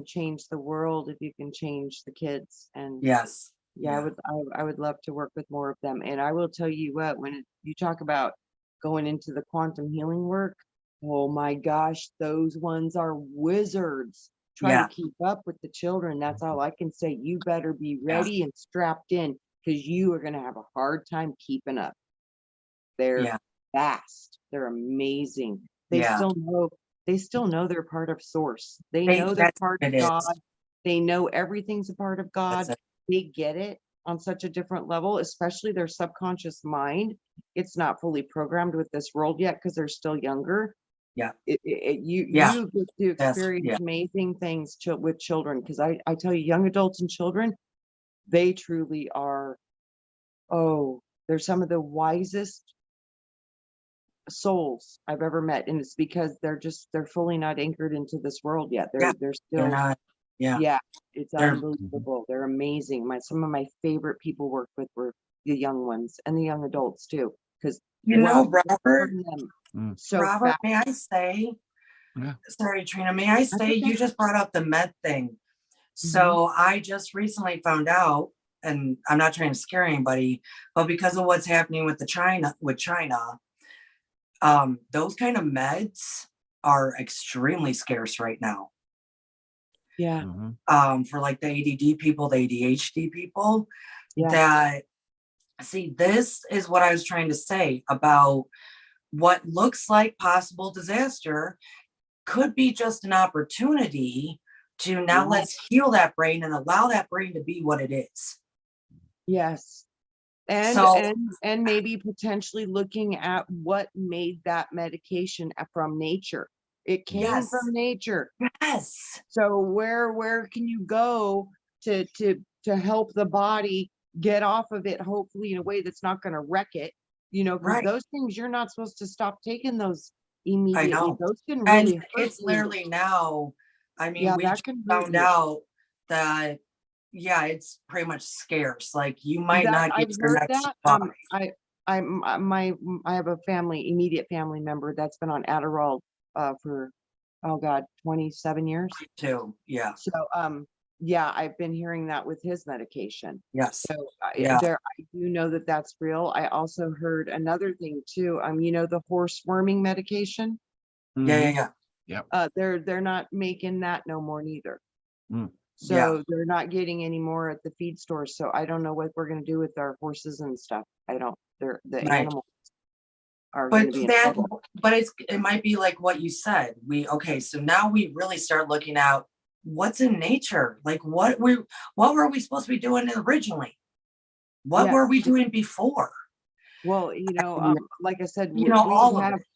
change the world if you can change the kids. And Yes. yeah, I would love to work with more of them. And I will tell you what, when you talk about going into the quantum healing work, oh my gosh, those ones are wizards. Try Yeah. to keep up with the children. That's all I can say. You better be ready and strapped in, because you are going to have a hard time keeping up. They're Yeah. fast. They're amazing. They Yeah. still know they're part of source. They They- know they're that's part what of it is. God. They know everything's a part of God. That's it. They get it on such a different level, especially their subconscious mind. It's not fully programmed with this world yet, because they're still younger. Yeah. You Yeah. get to experience yeah. amazing things with children, because I tell you, young adults and children, they truly are, they're some of the wisest souls I've ever met. And it's because they're fully not anchored into this world yet. They're They're still, not. Yeah. yeah, it's They're- unbelievable. They're amazing. Some of my favorite people worked with were the young ones and the young adults too. Because You know, Robert, so Robert, fast. may I say, Yeah. sorry, Trina, may I say, okay. you just brought up the med thing. So I just recently found out, and I'm not trying to scare anybody, but because of what's happening with China, Those kind of meds are extremely scarce right now. Yeah. For like the ADD people, the ADHD people, Yeah. that see, this is what I was trying to say about what looks like possible disaster could be just an opportunity to now let's heal that brain and allow that brain to be what it is. Yes. And So- and maybe potentially looking at what made that medication from nature. It came Yes. from nature. Yes. So where can you go to help the body get off of it, hopefully in a way that's not going to wreck it, because Right. those things, you're not supposed to stop taking those immediately. know. Those can And really hurt it's you. literally now, I mean, Yeah, we that just can hurt found you. out that, yeah, it's pretty much scarce. Like you might That not get I've your heard next that. supply. I have a immediate family member that's been on Adderall for, oh God, 27 years. Too. Yeah. So yeah, I've been hearing that with his medication. Yes. So Yeah. I do know that that's real. I also heard another thing too. The horse worming medication. Yeah. They're not making that no more neither. Mm. So they're not getting any more at the feed stores. So I don't know what we're gonna do with our horses and stuff. The Right. animals are gonna be in trouble. But it might be like what you said. So now we really start looking at what's in nature. Like what were we supposed to be doing originally? What were we doing before? Well, like I said, all of have it.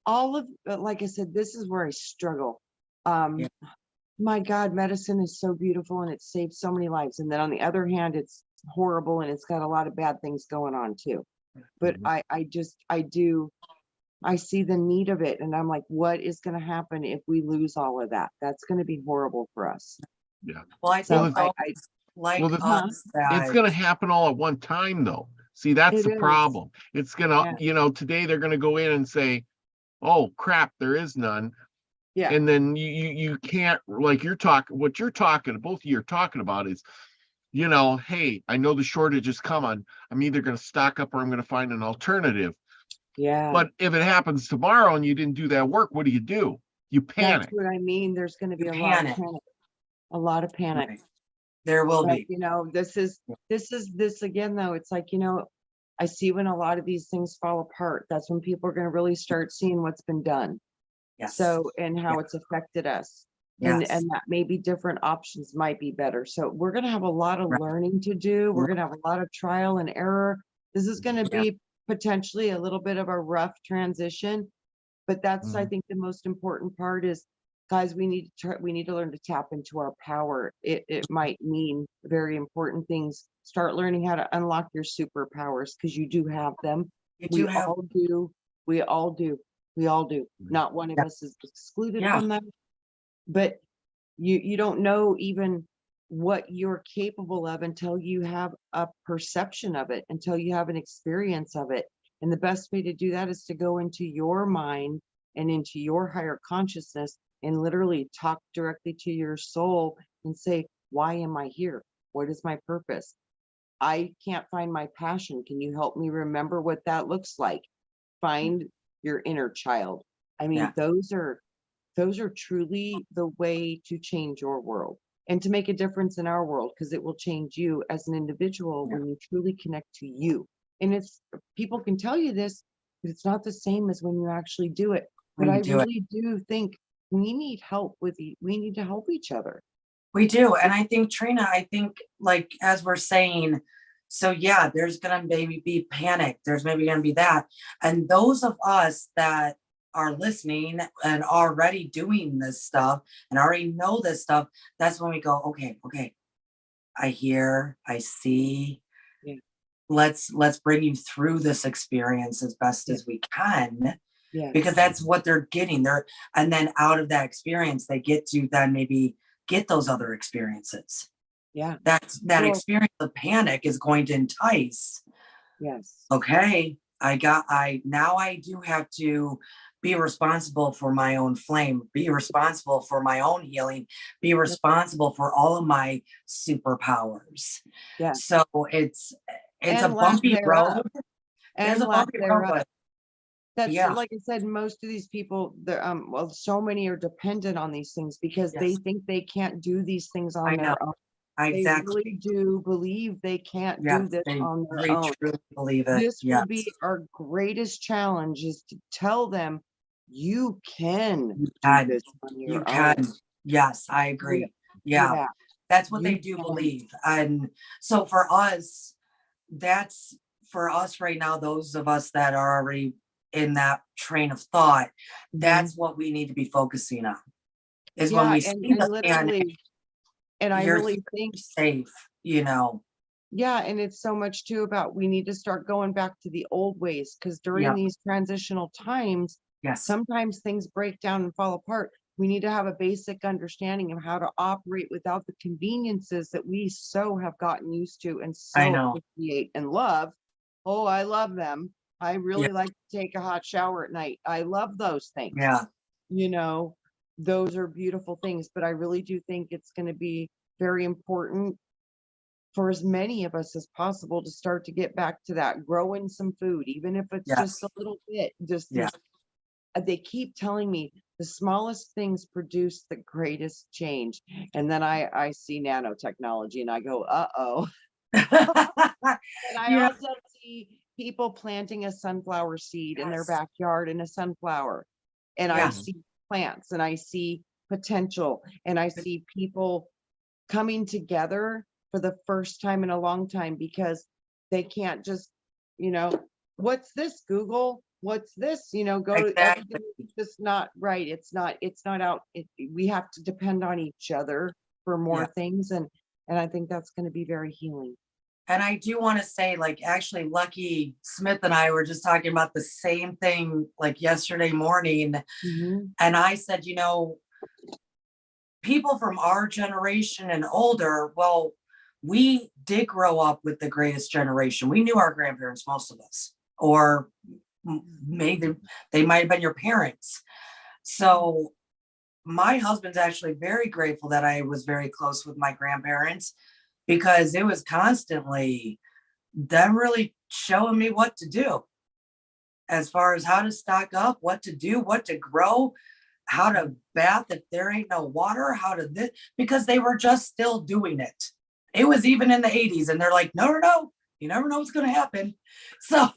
all of, like I said, this is where I struggle. Yeah. My God, medicine is so beautiful and it saves so many lives. And then on the other hand, it's horrible and it's got a lot of bad things going on too. But I see the need of it. And I'm like, what is going to happen if we lose all of that? That's going to be horrible for us. Yeah. Well, I So think Well, us that It's going to happen all at one time, though. See, that's It the is. problem. It's going to, Yeah. today they're going to go in and say, oh, crap, there is none. Yeah. And then you can't, like what you're talking, both of you are talking about is, hey, I know the shortage is coming. I'm either going to stock up or I'm going to find an alternative. Yeah. But if it happens tomorrow and you didn't do that work, what do? You panic. That's what I mean. There's going to be You a lot of panic. panic. A lot of panic. Right. There will But, be. this again, though, it's like, I see when a lot of these things fall apart, that's when people are going to really start seeing what's been done. Yes. So, and how it's affected us. And Yes. that maybe different options might be better. So we're going to have a lot of learning to do. We're going to have a lot of trial and error. This is going to be potentially a little bit of a rough transition, but that's, I think the most important part is, guys, we need to learn to tap into our power. It might mean very important things. Start learning how to unlock your superpowers because you do have them. We all do. We all do. Not one of us is excluded from them. But you don't know even what you're capable of until you have a perception of it, until you have an experience of it. And the best way to do that is to go into your mind and into your higher consciousness and literally talk directly to your soul and say, why am I here? What is my purpose? I can't find my passion. Can you help me remember what that looks like? Find your inner child. I mean, those are truly the way to change your world and to make a difference in our world, because it will change you as an individual when you truly connect to you. And people can tell you this, but it's not the same as when you actually do it. But I really do think we need help we need to help each other. We do. And I think, Trina, like, as we're saying, so yeah, there's going to maybe be panic. There's maybe going to be that. And those of us that are listening and already doing this stuff and already know this stuff, that's when we go, okay, I hear, I see. Yeah. Let's bring you through this experience as best as we can. Yeah. Because that's what they're getting there. And then out of that experience, they get to then maybe get those other experiences. Yeah. That experience of panic is going to entice. Yes. Okay. Now I do have to be responsible for my own flame, be responsible for my own healing, be responsible for all of my superpowers. Yeah. So it's a And bumpy road. And There's a bumpy road. That's Yeah. like I said, most of these people, well, so many are dependent on these things because they Yes. think they can't do these things on I know. their own. They Exactly. really do believe they can't do Yes, this they on their really own. truly believe it. This Yes. will be our greatest challenge, is to tell them you can You do can. this on You your can. own. Yes, I agree. Yeah. Yeah, That's what you they do can. believe. And so for us, that's for us right now, those of us that are already in that train of thought, that's what we need to be focusing on. Is when Yeah, we and see the pan, literally, and I you're really think, safe, you know. yeah, and it's so much too about we need to start going back to the old ways, because during Yep. these transitional times, Yes. sometimes things break down and fall apart. We need to have a basic understanding of how to operate without the conveniences that we so have gotten used to and I so know. appreciate and love. Oh, I love them. I Yeah. really like to take a hot shower at night. I love those things. Yeah. You know, those are beautiful things, but I really do think it's going to be very important for as many of us as possible to start to get back to that, growing some food, even if it's just Yes. a little bit. Just Yeah. they keep telling me the smallest things produce the greatest change. And then I see nanotechnology and I go, uh-oh. And I Yeah. also see people planting a sunflower seed in their backyard in a sunflower. And I Yes. see plants and I see potential and I see people coming together for the first time in a long time, because they can't just, what's this, Google? What's this? Go to everything. Exactly. It's just not right. It's not out. We have to depend on each other for more Yeah. things. And I think that's going to be very healing. And I do want to say, like, actually, Lucky Smith and I were just talking about the same thing, like, yesterday morning. And I said, people from our generation and older, well, we did grow up with the greatest generation. We knew our grandparents, most of us, or maybe they might have been your parents. So my husband's actually very grateful that I was very close with my grandparents, because it was constantly them really showing me what to do as far as how to stock up, what to do, what to grow, how to bath if there ain't no water, how to this, because they were just still doing it. It was even in the 80s and they're like, no, you never know what's going to happen. So,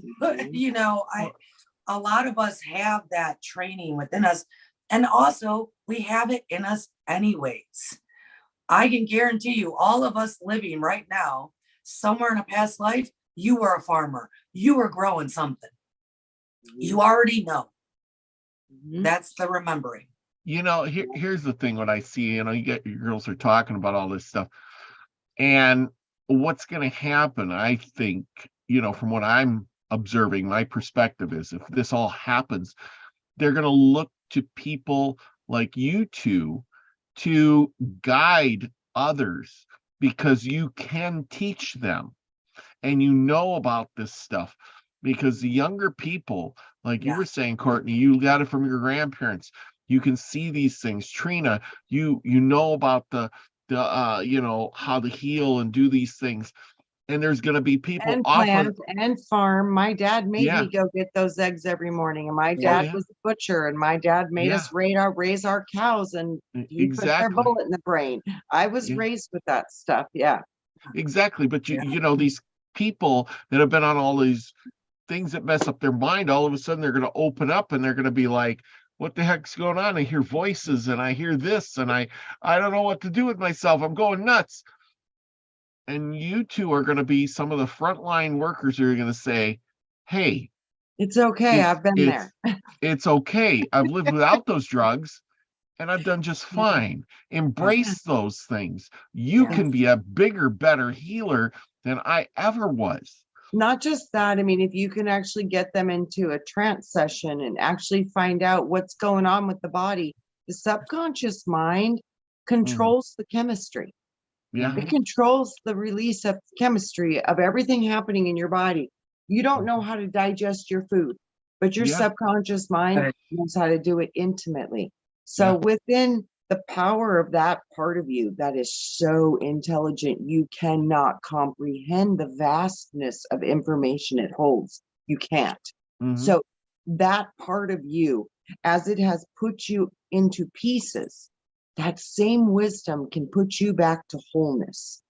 a lot of us have that training within us, and also we have it in us anyways. I can guarantee you, all of us living right now, somewhere in a past life, you were a farmer. You were growing something. You already know. That's the remembering. Here's the thing, what I see, you get your girls are talking about all this stuff. And what's going to happen, I think, from what I'm observing, my perspective is, if this all happens, they're going to look to people like you two to guide others, because you can teach them and about this stuff. Because the younger people, like you were saying, Cortney, you got it from your grandparents. You can see these things. Trina, you know about the how to heal and do these things. And there's going to be people and often plant and farm. My dad made me go get those eggs every morning, and my dad was a butcher, and my dad made us raise our cows, and he put their bullet in the brain. I was raised with that stuff. Yeah, exactly. But these people that have been on all these things that mess up their mind, all of a sudden they're going to open up and they're going to be like, what the heck's going on? I hear voices and I hear this and I don't know what to do with myself. I'm going nuts. And you two are going to be some of the frontline workers who are going to say, hey, it's okay. I've been there. It's okay. I've lived without those drugs and I've done just fine. Embrace those things. You can be a bigger, better healer than I ever was. Not just that. I mean, if you can actually get them into a trance session and actually find out what's going on with the body, the subconscious mind controls the chemistry. Yeah. It controls the release of chemistry of everything happening in your body. You don't know how to digest your food, but your subconscious mind knows how to do it intimately. So within the power of that part of you that is so intelligent, you cannot comprehend the vastness of information it holds. You can't. So that part of you, as it has put you into pieces, that same wisdom can put you back to wholeness.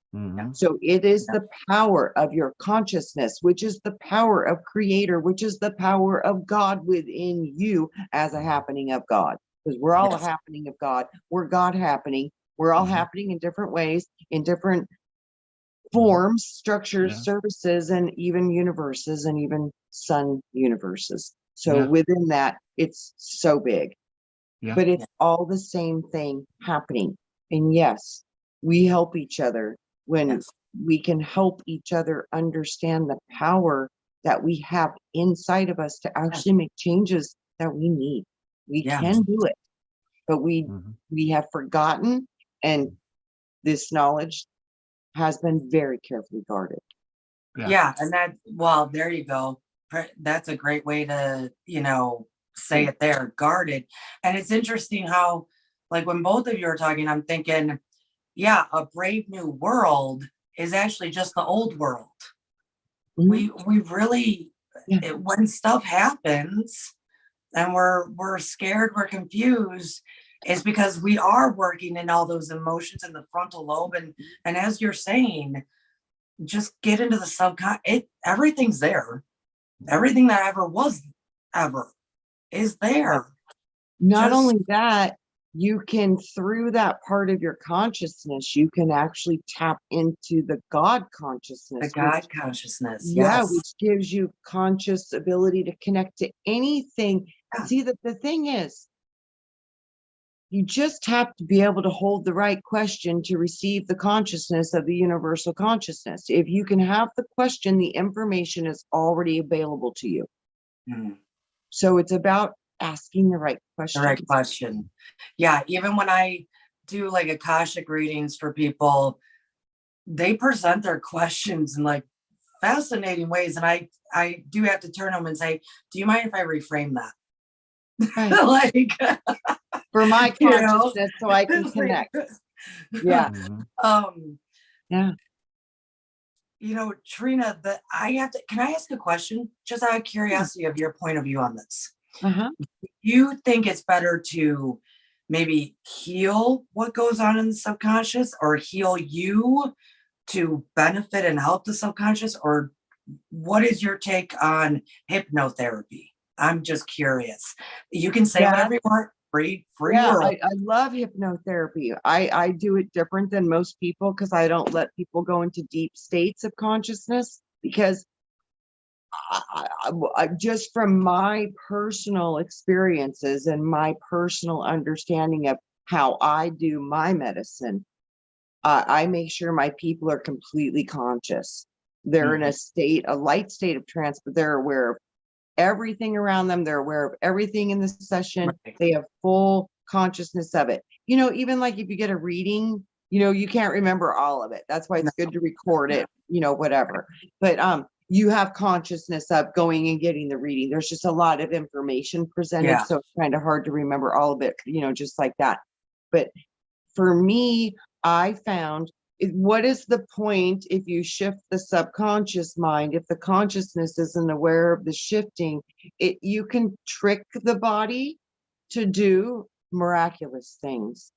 So it is the power of your consciousness, which is the power of creator, which is the power of God within you as a happening of God. Because we're all a happening of God. We're God happening. We're all happening in different ways, in different forms, structures, services, and even universes, and even sun universes. So within that, it's so big. But it's all the same thing happening. And yes, we help each other when we can help each other understand the power that we have inside of us to actually make changes that we need. We can do it, but we have forgotten, and this knowledge has been very carefully guarded. Yeah, and that, well, there you go. That's a great way to, you know, say it there, guarded. And it's interesting how, like, when both of you are talking, I'm thinking, yeah, a brave new world is actually just the old world. We really, when stuff happens and we're scared, we're confused, is because we are working in all those emotions in the frontal lobe. And as you're saying, just get into the subconscious. Everything's there. Everything that ever was ever is there. Not only that, you can, through that part of your consciousness, you can actually tap into the God consciousness. The God consciousness. Yeah, Yes. which gives you conscious ability to connect to anything. See, that the thing is, you just have to be able to hold the right question to receive the consciousness of the universal consciousness. If you can have the question, the information is already available to you. So it's about asking the right question. The right question. Yeah, even when I do like Akashic readings for people, they present their questions in like fascinating ways. And I do have to turn them and say, do you mind if I reframe that? Right. Like for my consciousness, so I can connect. Yeah. Yeah. You know, Trina, can I ask a question? Just out of curiosity of your point of view on this. You think it's better to maybe heal what goes on in the subconscious, or heal you to benefit and help the subconscious? Or what is your take on hypnotherapy? I'm just curious. You can say whatever you want. Free world. I love hypnotherapy. I do it different than most people because I don't let people go into deep states of consciousness, because I just from my personal experiences and my personal understanding of how I do my medicine, I make sure my people are completely conscious. They're in a light state of trance, but they're aware of everything around them. They're aware of everything in the session. They have full consciousness of it. You know, even like if you get a reading, you know, you can't remember all of it. That's why it's good to record it, you know, whatever. But you have consciousness of going and getting the reading. There's just a lot of information presented. So it's kind of hard to remember all of it, you know, just like that. But for me, I found, what is the point if you shift the subconscious mind? If the consciousness isn't aware of the shifting, you can trick the body to do miraculous things.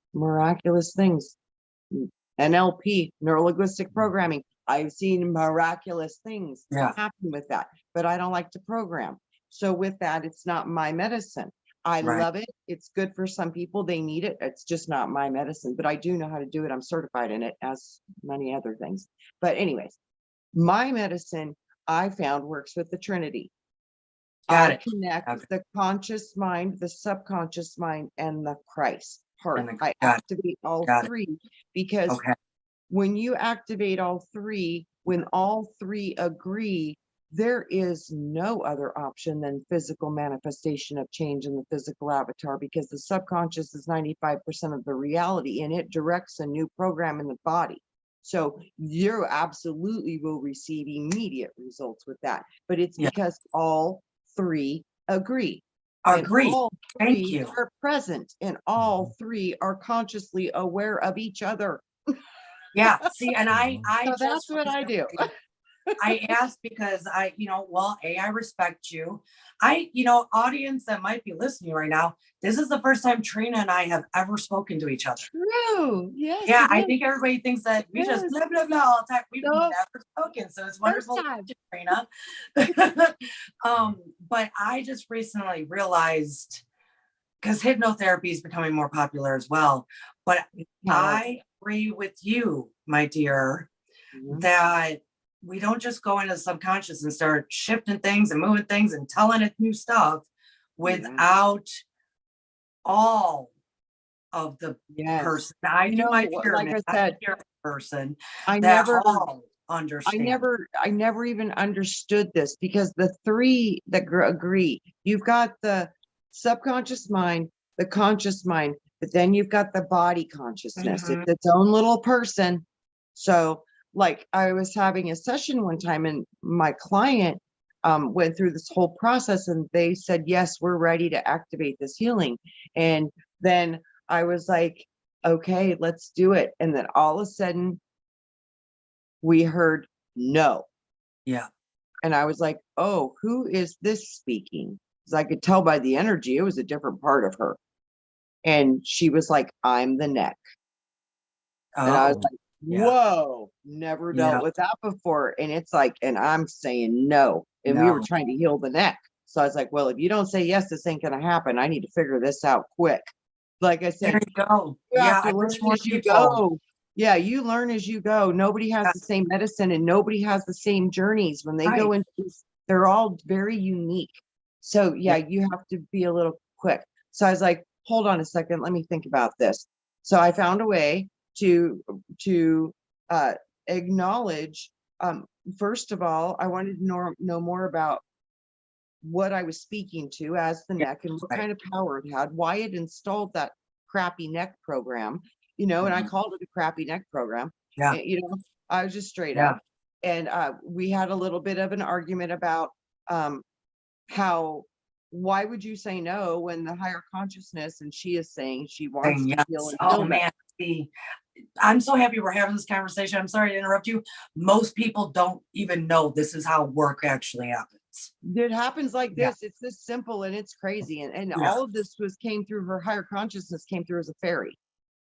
NLP, neuro-linguistic programming. I've seen miraculous things happen with that, but I don't like to program. So with that, it's not my medicine. I love it. It's good for some people. They need it. It's just not my medicine, but I do know how to do it. I'm certified in it, as many other things. But anyways, my medicine, I found, works with the Trinity. I connect the conscious mind, the subconscious mind, and the Christ heart. I activate all three, because when you activate all three, when all three agree, there is no other option than physical manifestation of change in the physical avatar, because the subconscious is 95% of the reality, and it directs a new program in the body. So you absolutely will receive immediate results with that. But it's because all three agree. Agree. All Thank three you. are present, and all three are consciously aware of each other. Yeah. See, and I so that's what I do. I asked because well, I respect you. Audience that might be listening right now, this is the first time Trina and I have ever spoken to each other. True. Yes. Yeah, it I is. think everybody thinks that we just Yes. blah, blah, blah all the time. We've Nope. never spoken. So it's wonderful to time. meet you, Trina. But I just recently realized, because hypnotherapy is becoming more popular as well. But I agree with you, my dear, that we don't just go into the subconscious and start shifting things and moving things and telling it new stuff without all of the person. I do my pyramid. Like I said, person I that never all understand. I never even understood this, because the three that agree, you've got the subconscious mind, the conscious mind, but then you've got the body consciousness. It's its own little person. So like I was having a session one time and my client went through this whole process and they said, yes, we're ready to activate this healing. And then I was like, okay, let's do it. And then all of a sudden we heard no. Yeah. And I was like, oh, who is this speaking? Because I could tell by the energy, it was a different part of her. And she was like, I'm the neck. And I was like, whoa, never dealt with that before. And it's like, and I'm saying no. And we were trying to heal the neck. So I was like, well, if you don't say yes, this ain't going to happen. I need to figure this out quick. Like I said, there you go. you have I to learn wish more as you people. go. Yeah, you learn as you go. Nobody has the same medicine and nobody has the same journeys. When they go into this, they're all very unique. So yeah, you have to be a little quick. So I was like, hold on a second, let me think about this. So I found a way to acknowledge, first of all, I wanted to know more about what I was speaking to as the neck and what kind of power it had, why it installed that crappy neck program, and I called it a crappy neck program. Yeah. And, I was just straight up. And we had a little bit of an argument about why would you say no when the higher consciousness and she is saying she wants to heal and oh heal man, I'm so happy we're having this conversation. I'm sorry to interrupt you. Most people don't even know this is how work actually happens. It happens like this. It's this simple and it's crazy. And all of this came through her higher consciousness, came through as a fairy.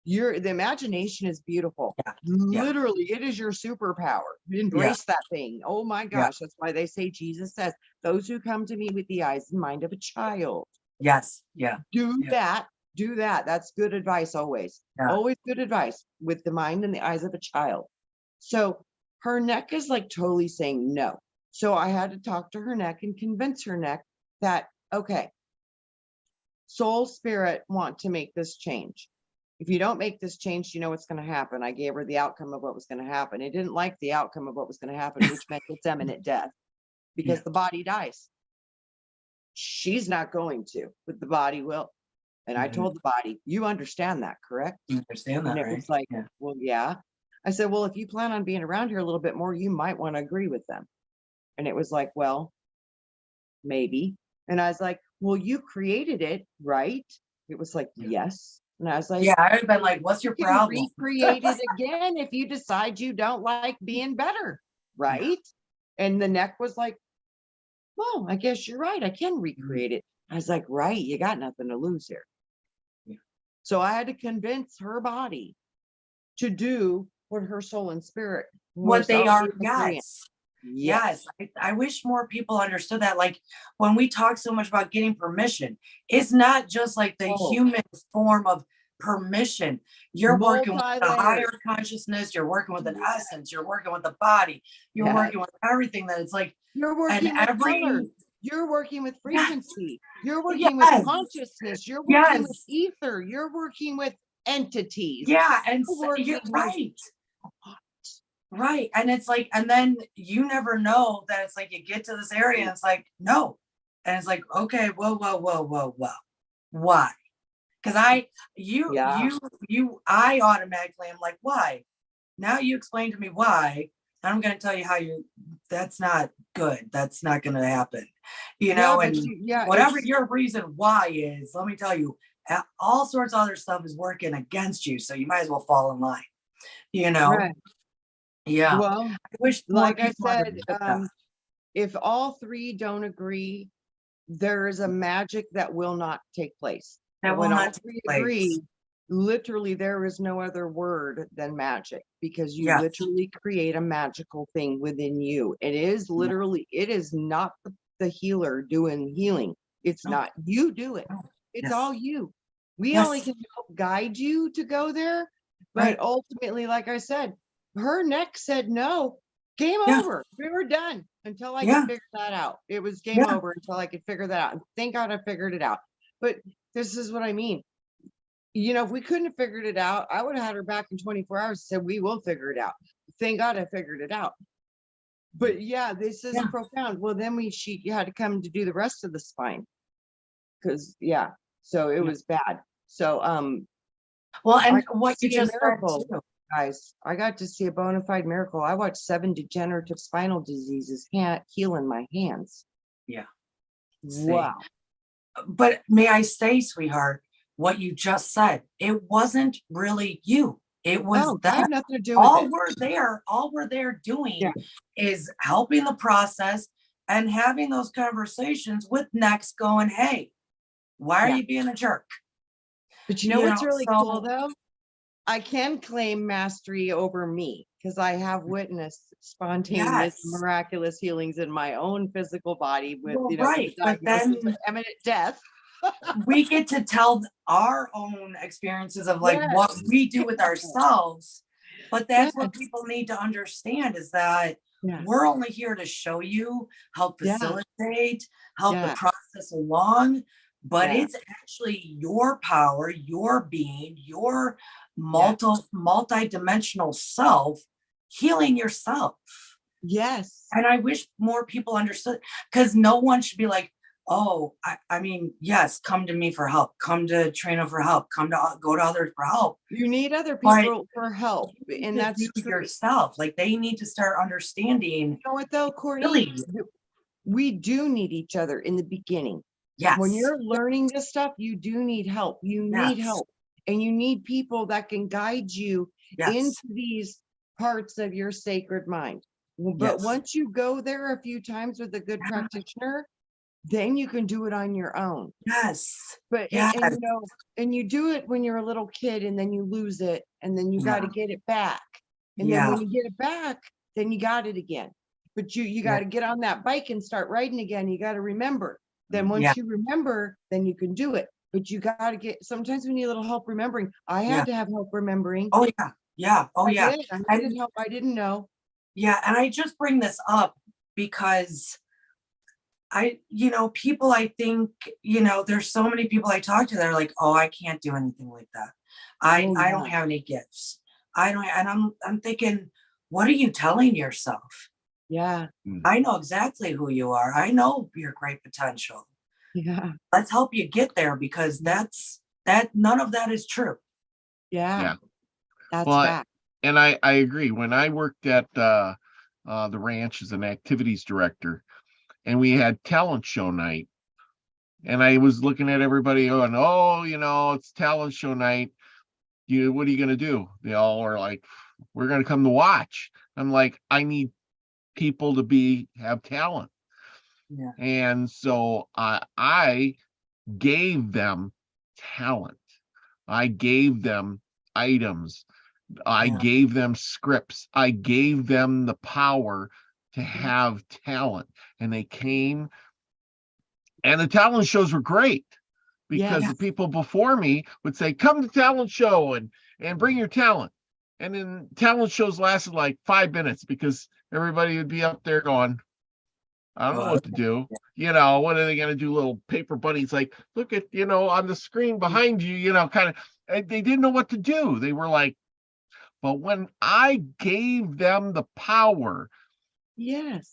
The imagination is beautiful. Literally, it is your superpower. Embrace that thing. Oh my gosh. That's why they say Jesus says, those who come to me with the eyes and mind of a child. Yes. Yeah. Do that. That's good advice always. Always good advice, with the mind and the eyes of a child. So her neck is like totally saying no. So I had to talk to her neck and convince her neck that, okay, soul, spirit want to make this change. If you don't make this change, you know what's going to happen. I gave her the outcome of what was going to happen. It didn't like the outcome of what was going to happen, which meant it's imminent death, because the body dies. She's not going to, but the body will. And I told the body, you understand that, correct? You understand that, and it was like, well, yeah. I said, well, if you plan on being around here a little bit more, you might want to agree with them. And it was like, well, maybe. And I was like, well, you created it, right? It was like, yes. And I was like, I would have been like, what's your problem? Recreate it again if you decide you don't like being better, right? And the neck was like, well, I guess you're right. I can recreate it. I was like, right, you got nothing to lose here. So I had to convince her body to do what her soul and spirit, what they are. Yes. I wish more people understood that. Like when we talk so much about getting permission, it's not just like the human form of permission. You're working with the higher consciousness, you're working with an essence, you're working with the body, you're working with everything. That it's like you're working with color, you're working with frequency, you're working with consciousness, you're working with ether, you're working with entities. And you're right. Right. And it's like, and then you never know that it's like you get to this area and it's like, no. And it's like, okay, whoa. Why? Because I automatically am like, why? Now you explain to me why. And I'm going to tell you how that's not good. That's not going to happen. Whatever your reason why is, let me tell you, all sorts of other stuff is working against you. So you might as well fall in line, Right. Yeah. Well, I wish more like I people said, understood that. if all three don't agree, there is a magic that will not take place. That But will when all not take three place. agree, literally there is no other word than magic, because you Yes. literally create a magical thing within you. It is literally, it is not the healer doing healing. It's No. not, you do it. No. It's Yes. all you. We Yes. only can help guide you to go there. But Right. ultimately, like I said, her neck said no. Game Yeah. over. We were done until I Yeah. could figure that out. It was game Yeah. over until I could figure that out. And thank God I figured it out. But this is what I mean. You know, if we couldn't have figured it out, I would have had her back in 24 hours and said, we will figure it out. Thank God I figured it out. But yeah, this is Yeah. profound. Well, then she had to come to do the rest of the spine. Cause yeah, so it Yeah. was bad. So Well, I and got what to you see a just said miracle, too. guys. I got to see a bona fide miracle. I watched 7 degenerative spinal diseases heal in my hands. Yeah. See. Wow. But may I say, sweetheart, what you just said, it wasn't really you. It was No, I them. have nothing to do with All it. we're there doing Yeah. is helping the process and having those conversations with next going, hey, why are Yeah. you being a jerk? But you know what's really cool so though? I can claim mastery over me because I have witnessed spontaneous, yes. miraculous healings in my own physical body with, Well, with the right. But diagnosis then of imminent death. we get to tell our own experiences of like Yes. what we do with ourselves. But that's Yes. what people need to understand is that Yes. we're only here to show you, help Yeah. facilitate, help Yeah. the process along. But Yeah. it's actually your power, your being, your multi-dimensional self healing yourself. Yes. And I wish more people understood, because no one should be like, oh, I mean, yes, come to me for help, come to Trina for help, go to others for help. You need other But people for help. And that's do true. yourself. Like they need to start understanding. You know what though, Cortney? Really? We do need each other in the beginning. Yes. When you're learning this stuff, you do need help. You need Yes. help. And you need people that can guide you Yes. into these parts of your sacred mind. But Yes. once you go there a few times with a good practitioner, then you can do it on your own. Yes. But Yes. and you know, and you do it when you're a little kid and then you lose it and then you got to get it back. And then when you get it back, then you got it again. But you got to get on that bike and start riding again. You got to remember. Then once you remember, then you can do it. But you got to sometimes we need a little help remembering. I had to have help remembering. Oh yeah. Yeah. Oh yeah. I needed help. I didn't know. Yeah. And I just bring this up because people, I think, there's so many people I talk to that are like, oh, I can't do anything like that. I don't have any gifts. And I'm thinking, what are you telling yourself? Yeah. I know exactly who you are. I know your great potential. Yeah. Let's help you get there, because none of that is true. Yeah. That's Well, fact. and I agree. When I worked at the ranch as an activities director, and we had talent show night, and I was looking at everybody going, oh, it's talent show night. What are you going to do? They all were like, we're going to come to watch. I'm like, I need people to have talent. Yeah. And so I gave them talent. I gave them items. I gave them scripts. I gave them the power to have talent. And they came, and the talent shows were great, because the people before me would say, come to talent show and bring your talent. And then talent shows lasted like 5 minutes, because everybody would be up there going, I don't know what to do. What are they going to do? Little paper bunnies, like, look at, on the screen behind you, kind of, they didn't know what to do. They were like, but when I gave them the power, they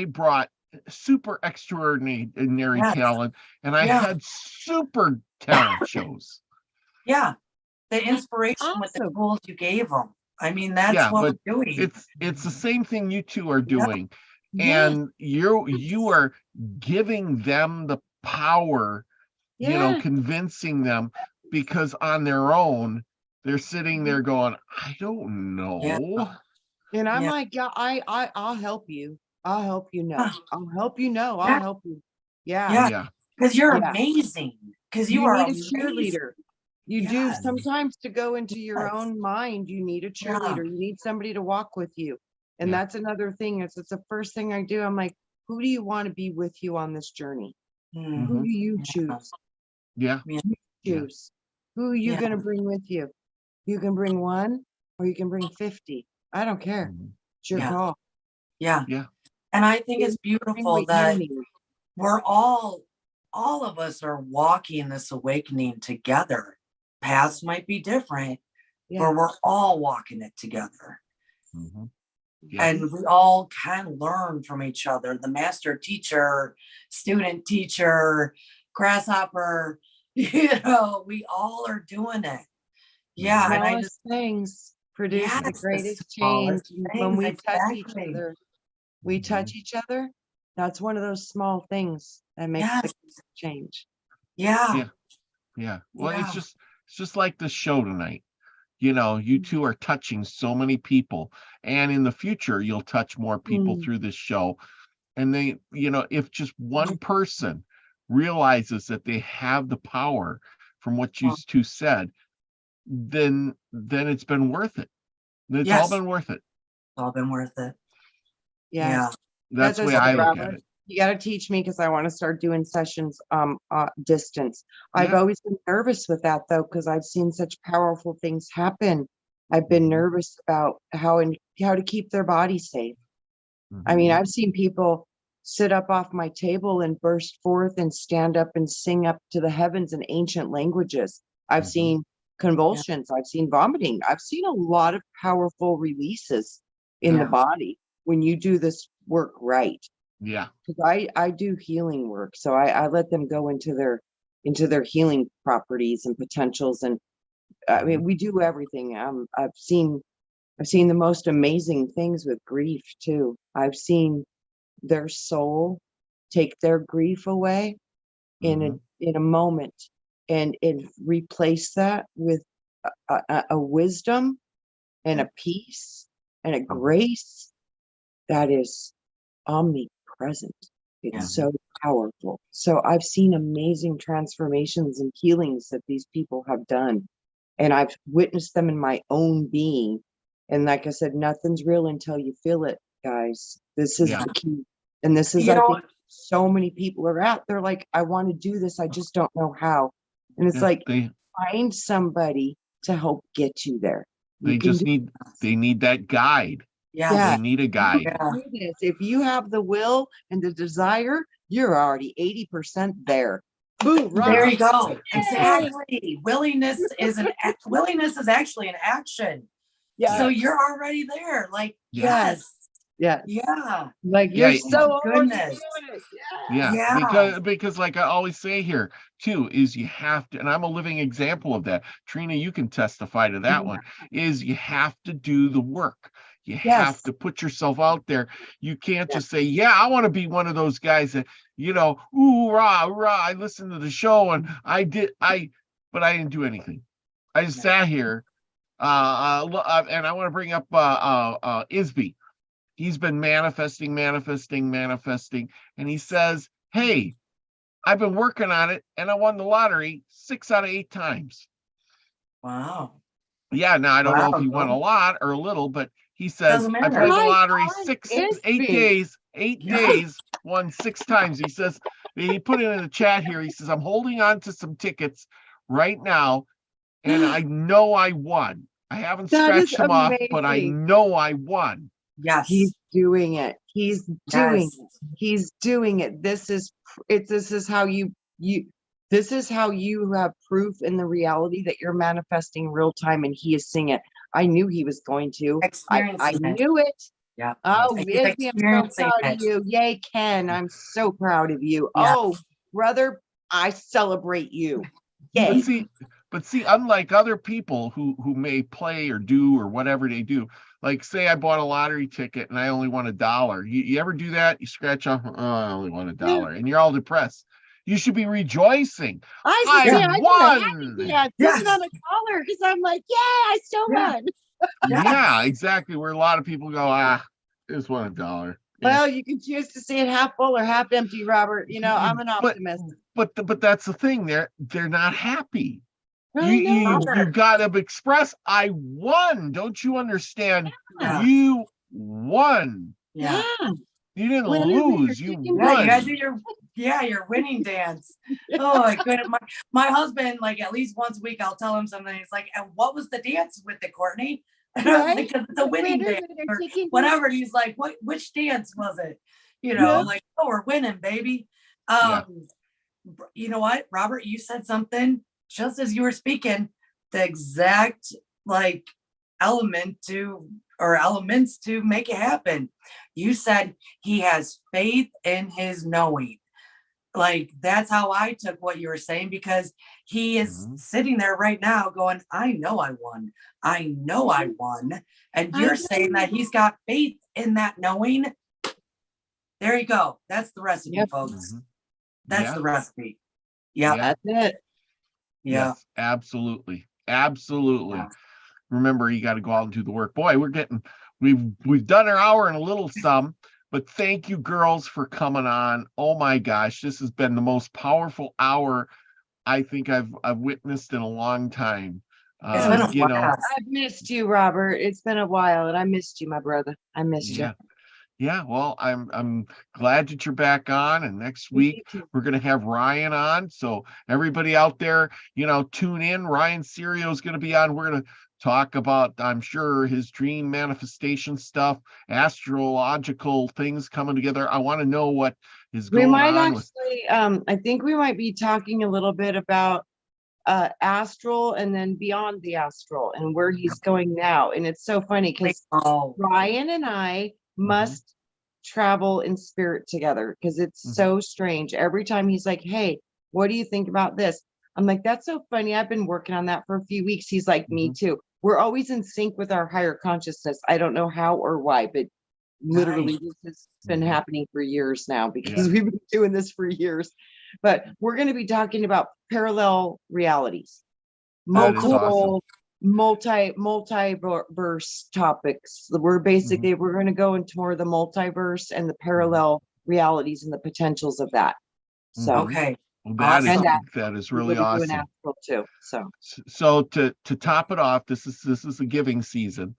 brought super extraordinary talent, and I had super talent shows. Yeah. The inspiration with the tools you gave them. I mean, that's what we're doing. It's the same thing you two are doing. And you are giving them the power, convincing them, because on their own, they're sitting there going, I don't know. And I'm Yeah. like, yeah, I'll help you. I'll help you know. I'll help you know. Yeah. I'll help you. Yeah. Yeah. Yeah. Because you're Yeah. amazing. Because You you are need a amazing. cheerleader. You do Yes. sometimes to go into your Yes. own mind. You need a Yeah. cheerleader. You need somebody to walk with you. And Yeah. that's another thing. It's the first thing I do. I'm like, who do you want to be with you on this journey? Mhm. Who do you Yeah. choose? Yeah. You Yeah. choose. Who are you Yeah. going to bring with you? You can bring one or you can bring 50. I don't care. Mhm. It's your Yeah. call. Yeah. Yeah. And I think it's Bring beautiful what you that need. we're all of us are walking this awakening together. Paths might be different, Yeah. but we're all walking it together. Mhm. Yeah. And we all can learn from each other. The master teacher, student teacher, grasshopper, we all are doing it. Yeah. And I Smallest things produce the yes, the greatest smallest change. When things, we touch each exactly. other, we touch each other. That's one of those small things that makes the Yes. greatest change. Yeah. Yeah. Yeah. Well, Yeah. it's just like the show tonight. You know, you two are touching so many people, and in the future, you'll touch more people Mm. through this show. And they, if just one person realizes that they have the power from what you two said, then it's been worth it. It's all Yes. been worth it. It's all been worth it. Yes. Yeah. That's the As way I I said, look at Robert, it. you got to teach me because I want to start doing sessions distance. I've Yeah. always been nervous with that though, because I've seen such powerful things happen. I've been Mhm. nervous about how to keep their body safe. I mean, Mhm. I've seen people sit up off my table and burst forth and stand up and sing up to the heavens in ancient languages. I've Mhm. seen convulsions. I've seen vomiting. I've seen a lot of powerful releases in the Yeah. body when you do this work right. Yeah. Because I do healing work, so I let them go into their healing properties and potentials, and I mean we do everything. I've seen the most amazing things with grief too. I've seen their soul take their grief away Mhm. in a moment and replace that with a wisdom and a peace and a grace that is omnipresent. It's Yeah. so powerful. So I've seen amazing transformations and healings that these people have done. And I've witnessed them in my own being. And like I said, nothing's real until you feel it, guys. This is Yeah. the key. And this is, You I know, think, so many people are at. They're like, I want to do this. I just don't know how. And it's Yeah. like, They find somebody to help get you there. You can just do need that guide. yes. Yeah. They need a guide. Yeah. do this. If you have the will and the desire, you're already 80% there. Boom, There you go. Yay! Exactly. Willingness is actually an action. Yeah. So you're already there. Like, Yes. yes. Yeah. Yeah. Like Yeah, you're so already goodness. doing it. Yeah, Yeah. because like I always say here too, is you have to, and I'm a living example of that. Trina, you can testify to that one, is you have to do the work. You have Yes. to put yourself out there. You can't Yeah. just say, yeah, I want to be one of those guys that, ooh, rah, rah, I listened to the show and but I didn't do anything. I just sat here, and I want to bring up Isby. He's been manifesting, and he says, hey, I've been working on it, and I won the lottery 6 out of 8 times. Wow. Yeah, now I don't know if Wow, he won a good. lot or a little, but he says, Doesn't I matter. played the My lottery God, 8 Isby. days, Yeah. days, won 6 times. He says, he put it in the chat here. He says, I'm holding on to some tickets right now, and I know I won. I haven't That is scratched them off, but I amazing. know I won. Yes. He's doing it. He's doing Yes. it. He's doing it. This is how this is how you have proof in the reality that you're manifesting real time, and he is seeing it. I knew he was going to. I Experiencing it. knew it. Yeah. Oh, He's Izzy, I'm so experiencing proud of it. you. Yay, Ken. I'm so proud of you. Yeah. Oh, brother, I celebrate you. But Yay. see, unlike other people who may play or do or whatever they do, like say I bought a lottery ticket and I only won $1. You ever do that? You scratch off, oh, I only won $1, and you're all depressed. You should be rejoicing. I I said, yeah, I won. yeah, Yes. put it on a collar because I'm like, yeah, I still Yeah. won. Yeah, exactly. Where a lot of people go, it's $1. Well, you can choose to see it half full or half empty, Robert. You know, I'm an optimist. But that's the thing. They're not happy. I know. You got to express, I won. Don't you understand? Yeah. You won. Yeah. You didn't Whatever, lose. you're You taking Yeah, you guys won. do your winning dance. Oh, I couldn't. My husband, like at least once a week, I'll tell him something. He's like, "And what was the dance with it, Courtney?" And I was Right? like, "'Cause it's a winning Wait a dance minute, or taking- whatever." And he's like, Which dance was it?" You know, Yeah. like, "Oh, we're winning, baby." Yeah. You know what, Robert? You said something just as you were speaking. The exact like elements to make it happen. You said he has faith in his knowing. Like that's how I took what you were saying, because he is sitting there right now going, I know I won. I know I won. And you're saying that he's got faith in that knowing. There you go. That's the recipe, Yep. folks. Mhm. That's Yeah. the recipe. Yeah. Yeah. That's it. Yeah. Yes, absolutely. Absolutely. Yeah. Remember, you got to go out and do the work. Boy, we've done our hour and a little some, but thank you girls for coming on. Oh my gosh, this has been the most powerful hour I think I've witnessed in a long time. It's been a You know, blast. I've missed you, Robert. It's been a while, and I missed you, my brother. I missed yeah. you. Yeah, well, I'm glad that you're back on, and next week we're gonna have Ryan on. So everybody out there, tune in. Ryan Serio is gonna be on. We're gonna talk about, I'm sure, his dream manifestation stuff, astrological things coming together. I want to know what is We going might on with. actually, I think we might be talking a little bit about astral and then beyond the astral and where he's going now. And it's so funny because Oh, Ryan and I must travel in spirit together because it's so strange. Every time he's like, hey, what do you think about this? I'm like, that's so funny. I've been working on that for a few weeks. He's like, me too. We're always in sync with our higher consciousness. I don't know how or why, but literally this has been happening for years now because we've been doing this for years. But we're going to be talking about parallel realities, That is multiple multiverse topics. We're basically we're going to go into more of the multiverse and the parallel realities and the potentials of that. So okay. Well, Awesome. that is we're really gonna do an awesome. astral too. So to top it off, this is a giving season.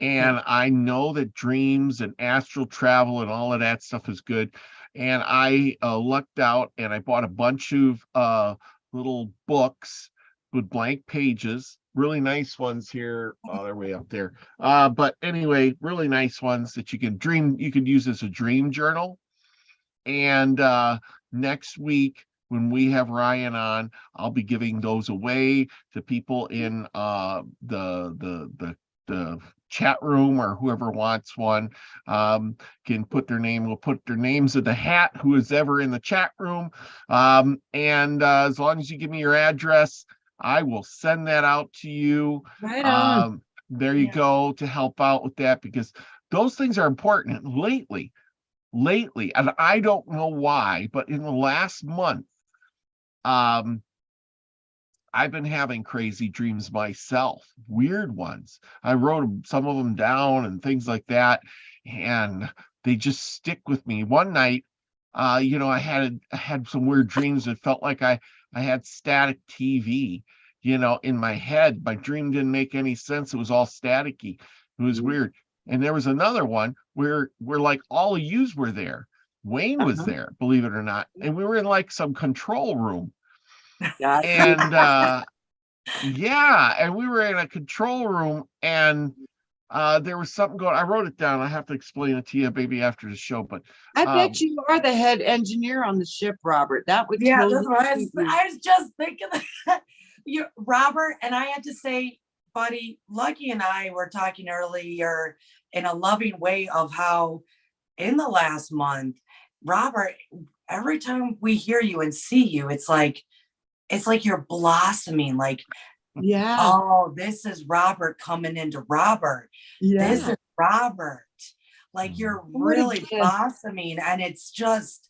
And I know that dreams and astral travel and all of that stuff is good. And I lucked out and I bought a bunch of little books with blank pages, really nice ones here. Oh, they're way up there. But anyway, really nice ones that you could use as a dream journal. And next week, when we have Ryan on, I'll be giving those away to people in the chat room, or whoever wants one can put their name. We'll put their names in the hat, who is ever in the chat room. And as long as you give me your address, I will send that out to you. Right on. There you go, to help out with that, because those things are important. Lately, and I don't know why, but in the last month, I've been having crazy dreams myself, weird ones. I wrote some of them down and things like that, and they just stick with me. One night, I had some weird dreams. It felt like I had static TV, in my head. My dream didn't make any sense. It was all staticky. It was weird. And there was another one where like all of yous were there. Wayne was there, believe it or not. And we were in like some control room. And and we were in a control room, and there was something going. I wrote it down. I have to explain it to you maybe after the show. But I bet you are the head engineer on the ship, Robert. That would Yeah, totally that's what I suit you. was just thinking that. Robert, and I had to say, buddy, Lucky and I were talking earlier in a loving way of how in the last month, Robert, every time we hear you and see you, it's like you're blossoming. Like, Yeah. oh, this is Robert coming into Robert. This is Robert. Like, you're What a really gift. blossoming, and it's just,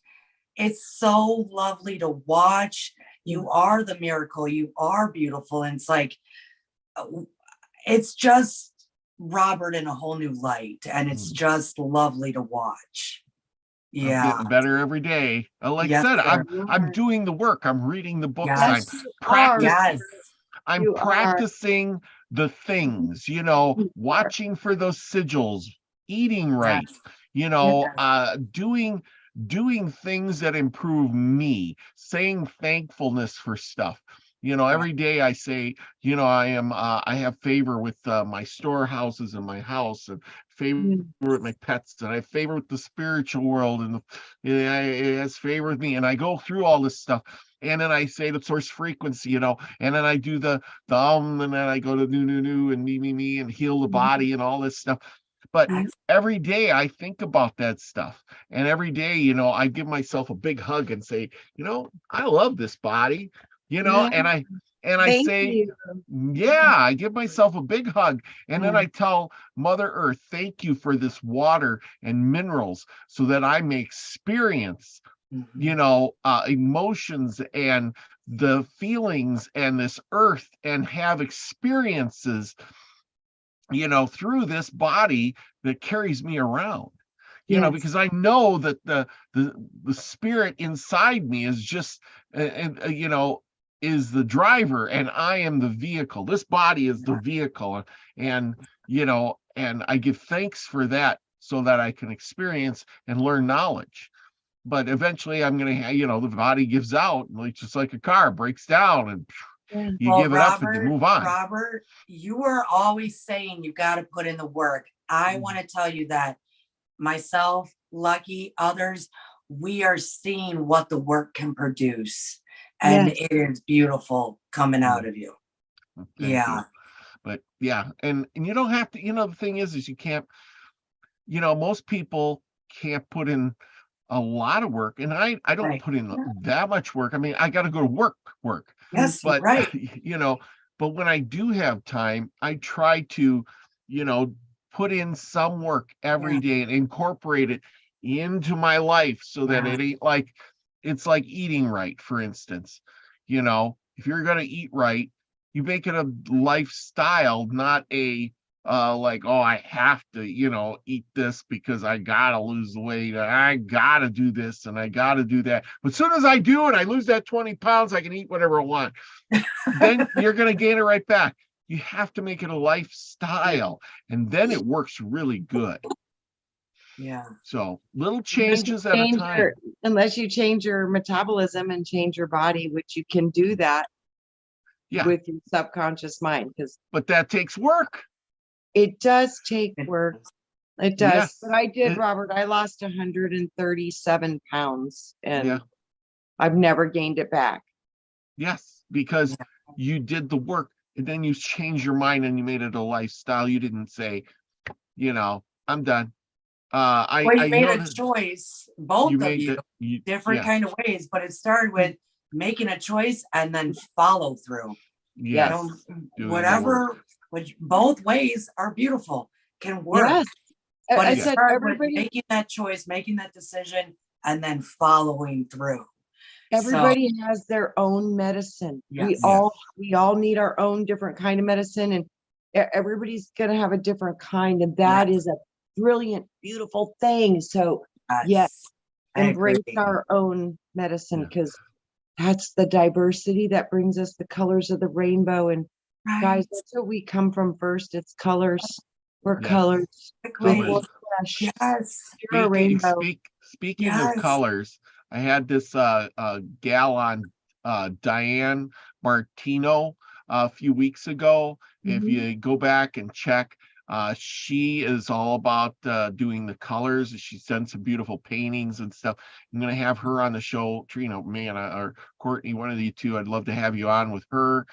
it's so lovely to watch. You are the miracle. You are beautiful. And it's like, it's just Robert in a whole new light. And it's just lovely to watch. I'm Yeah. getting better every day. Like I Yes, said, sir. I'm doing the work. I'm reading the books. Yes. I'm Yes, you are. practicing. Yes. I'm You are. practicing the things, you know, You are. watching for those sigils, eating right, you know, doing things that improve me, saying thankfulness for stuff. You know, every day I say, you know, I have favor with my storehouses and my house, and favor with my pets, and I have favor with the spiritual world, and it has favor with me. And I go through all this stuff. And then I say the source frequency, you know, and then I do the and then I go to new and me and heal the body and all this stuff. But every day I think about that stuff. And every day, you know, I give myself a big hug and say, you know, I love this body, you know, and I Thank say, you. yeah, I give myself a big hug. And then I tell Mother Earth, thank you for this water and minerals so that I may experience, you know, emotions and the feelings and this earth, and have experiences, you know, through this body that carries me around, you know, because I know that the spirit inside me is just, you know, is the driver, and I am the vehicle. This body is the vehicle, and, you know, and I give thanks for that so that I can experience and learn knowledge. But eventually I'm going to, you know, the body gives out, like, just like a car breaks down, and you give it up and you move on. Robert, you were always saying you got to put in the work. I want to tell you that myself, Lucky, others, we are seeing what the work can produce. And it is beautiful coming out of you. Thank you. But yeah, and you don't have to, you know, the thing is you can't, you know, most people can't put in a lot of work, and I don't put in that much work. I mean, I got to go to work. Yes, But right. you know, but when I do have time, I try to, you know, put in some work every day and incorporate it into my life so that it ain't like, it's like eating right, for instance. You know, if you're going to eat right, you make it a lifestyle, not a like, oh, I have to, you know, eat this because I gotta lose the weight, I gotta do this and I gotta do that. But as soon as I do it, I lose that 20 pounds, I can eat whatever I want. Then you're gonna gain it right back. You have to make it a lifestyle, and then it works really good. Yeah. So little changes at a time. Unless you change your metabolism and change your body, which you can do that with your subconscious mind, but that takes work. It does take work. It does. Yes. But I did, Robert. I lost 137 pounds, and I've never gained it back. Yes, because you did the work, and then you changed your mind and you made it a lifestyle. You didn't say, you know, I'm done. Well, you made a choice, both of you, different kind of ways, but it started with making a choice and then follow through. Yes. You know, whatever, which both ways are beautiful, can work. Yes. But I said everybody making that choice, making that decision, and then following through. Everybody has their own medicine. We all need our own different kind of medicine, and everybody's gonna have a different kind, and that is a brilliant, beautiful thing. So embrace our own medicine, because that's the diversity that brings us the colors of the rainbow. And guys, that's where we come from first. It's colors. We're colors. Yes. You're a rainbow. Speaking of colors, I had this gal on, Diane Martino, a few weeks ago. If you go back and check, she is all about doing the colors. She sent some beautiful paintings and stuff. I'm going to have her on the show. Trina, man, or Cortney, one of the two, I'd love to have you on with her.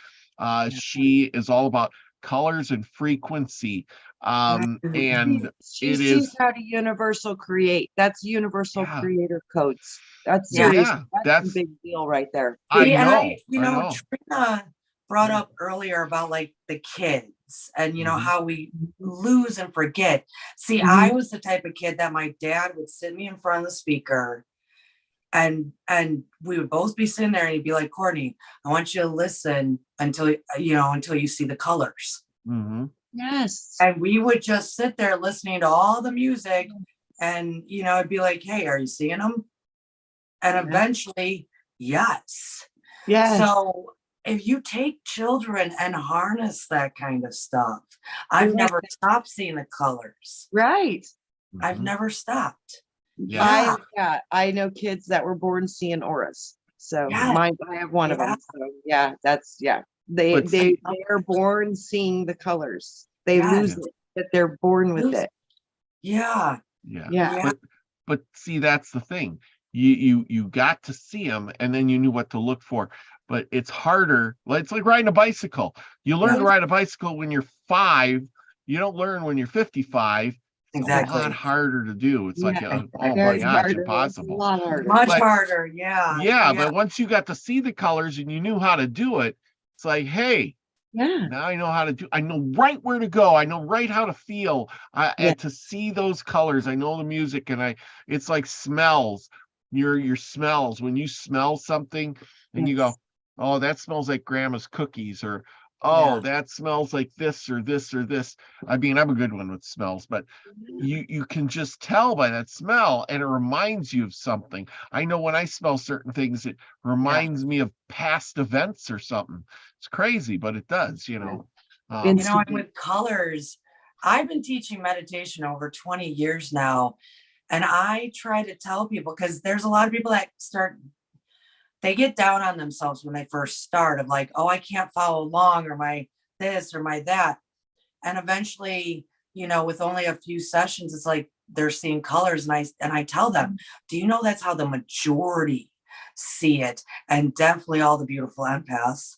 She is all about colors and frequency. And she sees how to universal create. That's universal creator codes. That's serious. That's a big deal right there. I know. Trina brought up earlier about like the kids and you know how we lose and forget. See, I was the type of kid that my dad would sit me in front of the speaker And we would both be sitting there and he'd be like, Cortney, I want you to listen until you see the colors. Mm-hmm. Yes. And we would just sit there listening to all the music, and it'd be like, hey, are you seeing them? And eventually, yes. Yes. So if you take children and harness that kind of stuff, I've never stopped seeing the colors. Right. I've never stopped. Yeah. I know kids that were born seeing auras. So Yeah. I have one of them. So yeah, they are born seeing the colors. They lose it, but they're born with it. Yeah. Yeah. But see, that's the thing. You got to see them, and then you knew what to look for. But it's harder. It's like riding a bicycle. You learn to ride a bicycle when you're 5. You don't learn when you're 55. It's Exactly. a lot harder to do. It's like, oh my gosh, impossible. A lot harder. Much harder. Yeah. Yeah, but once you got to see the colors and you knew how to do it, it's like, hey, now I know how to do. I know right where to go. I know right how to feel. And to see those colors. I know the music, and it's like smells. Your smells. When you smell something and you go, oh, that smells like grandma's cookies, or that smells like this or this or this. I mean, I'm a good one with smells, but you can just tell by that smell, and it reminds you of something. I know when I smell certain things, it reminds me of past events or something. It's crazy, but it does, And with colors, I've been teaching meditation over 20 years now. And I try to tell people, because there's a lot of people that they get down on themselves when they first start, of like, oh, I can't follow along, or my this or my that. And eventually, with only a few sessions, it's like they're seeing colors. And I tell them, do you know that's how the majority see it? And definitely all the beautiful empaths.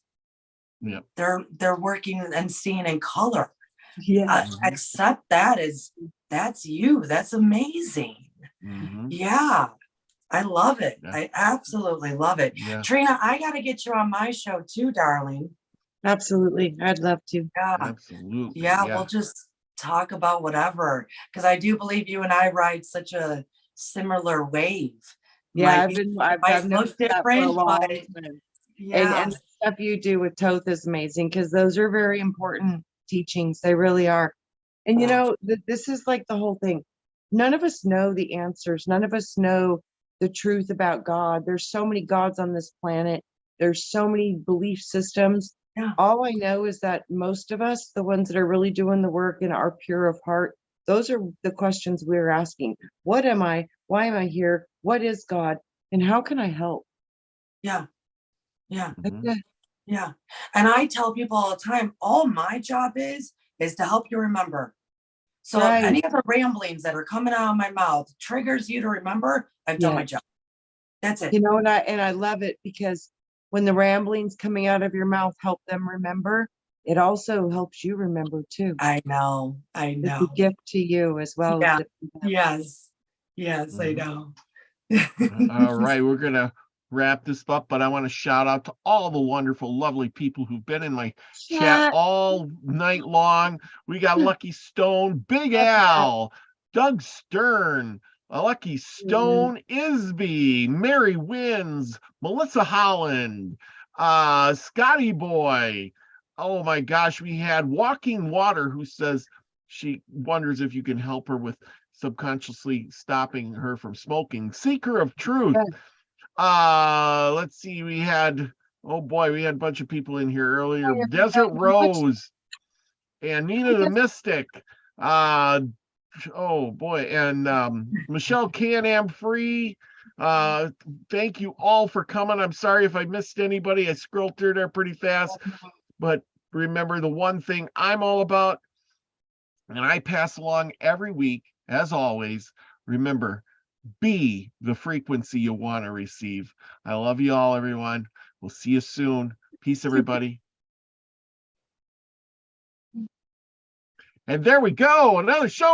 Yeah. They're working and seeing in color. Yeah. Accept that's you. That's amazing. Mm-hmm. Yeah. I love it. Yeah. I absolutely love it. Yeah. Trina, I got to get you on my show too, darling. Absolutely. I'd love to. Yeah. Absolutely. Yeah. We'll just talk about whatever, because I do believe you and I ride such a similar wave. Yeah, I've noticed that for a long time. And the stuff you do with Toth is amazing, because those are very important teachings. They really are. And this is like the whole thing. None of us know the answers. None of us know the truth about God. There's so many gods on this planet. There's so many belief systems. Yeah. All I know is that most of us, the ones that are really doing the work and are pure of heart, those are the questions we're asking. What am I? Why am I here? What is God? And how can I help? Yeah. Yeah. Mm-hmm. Yeah. And I tell people all the time, all my job is to help you remember. So if any of the ramblings that are coming out of my mouth triggers you to remember, I've done my job. That's it. And I love it, because when the ramblings coming out of your mouth help them remember, it also helps you remember too. I know. It's a gift to you as well. Yeah. Yes. I know. All right, we're gonna wrap this up, but I want to shout out to all the wonderful, lovely people who've been in my chat all night long. We got Lucky Stone, Big Al, Doug Stern, Lucky Stone, Isby, Mary Wins, Melissa Holland, Scotty Boy. Oh my gosh, we had Walking Water, who says she wonders if you can help her with subconsciously stopping her from smoking. Seeker of Truth. Let's see, we had a bunch of people in here earlier. Desert Rose and Nina the Mystic. And Michelle Can-Am Free. Thank you all for coming. I'm sorry if I missed anybody. I scrolled through there pretty fast, but remember, the one thing I'm all about, and I pass along every week, as always, remember, be the frequency you want to receive. I love you all, everyone. We'll see you soon. Peace, everybody. And there we go. Another show.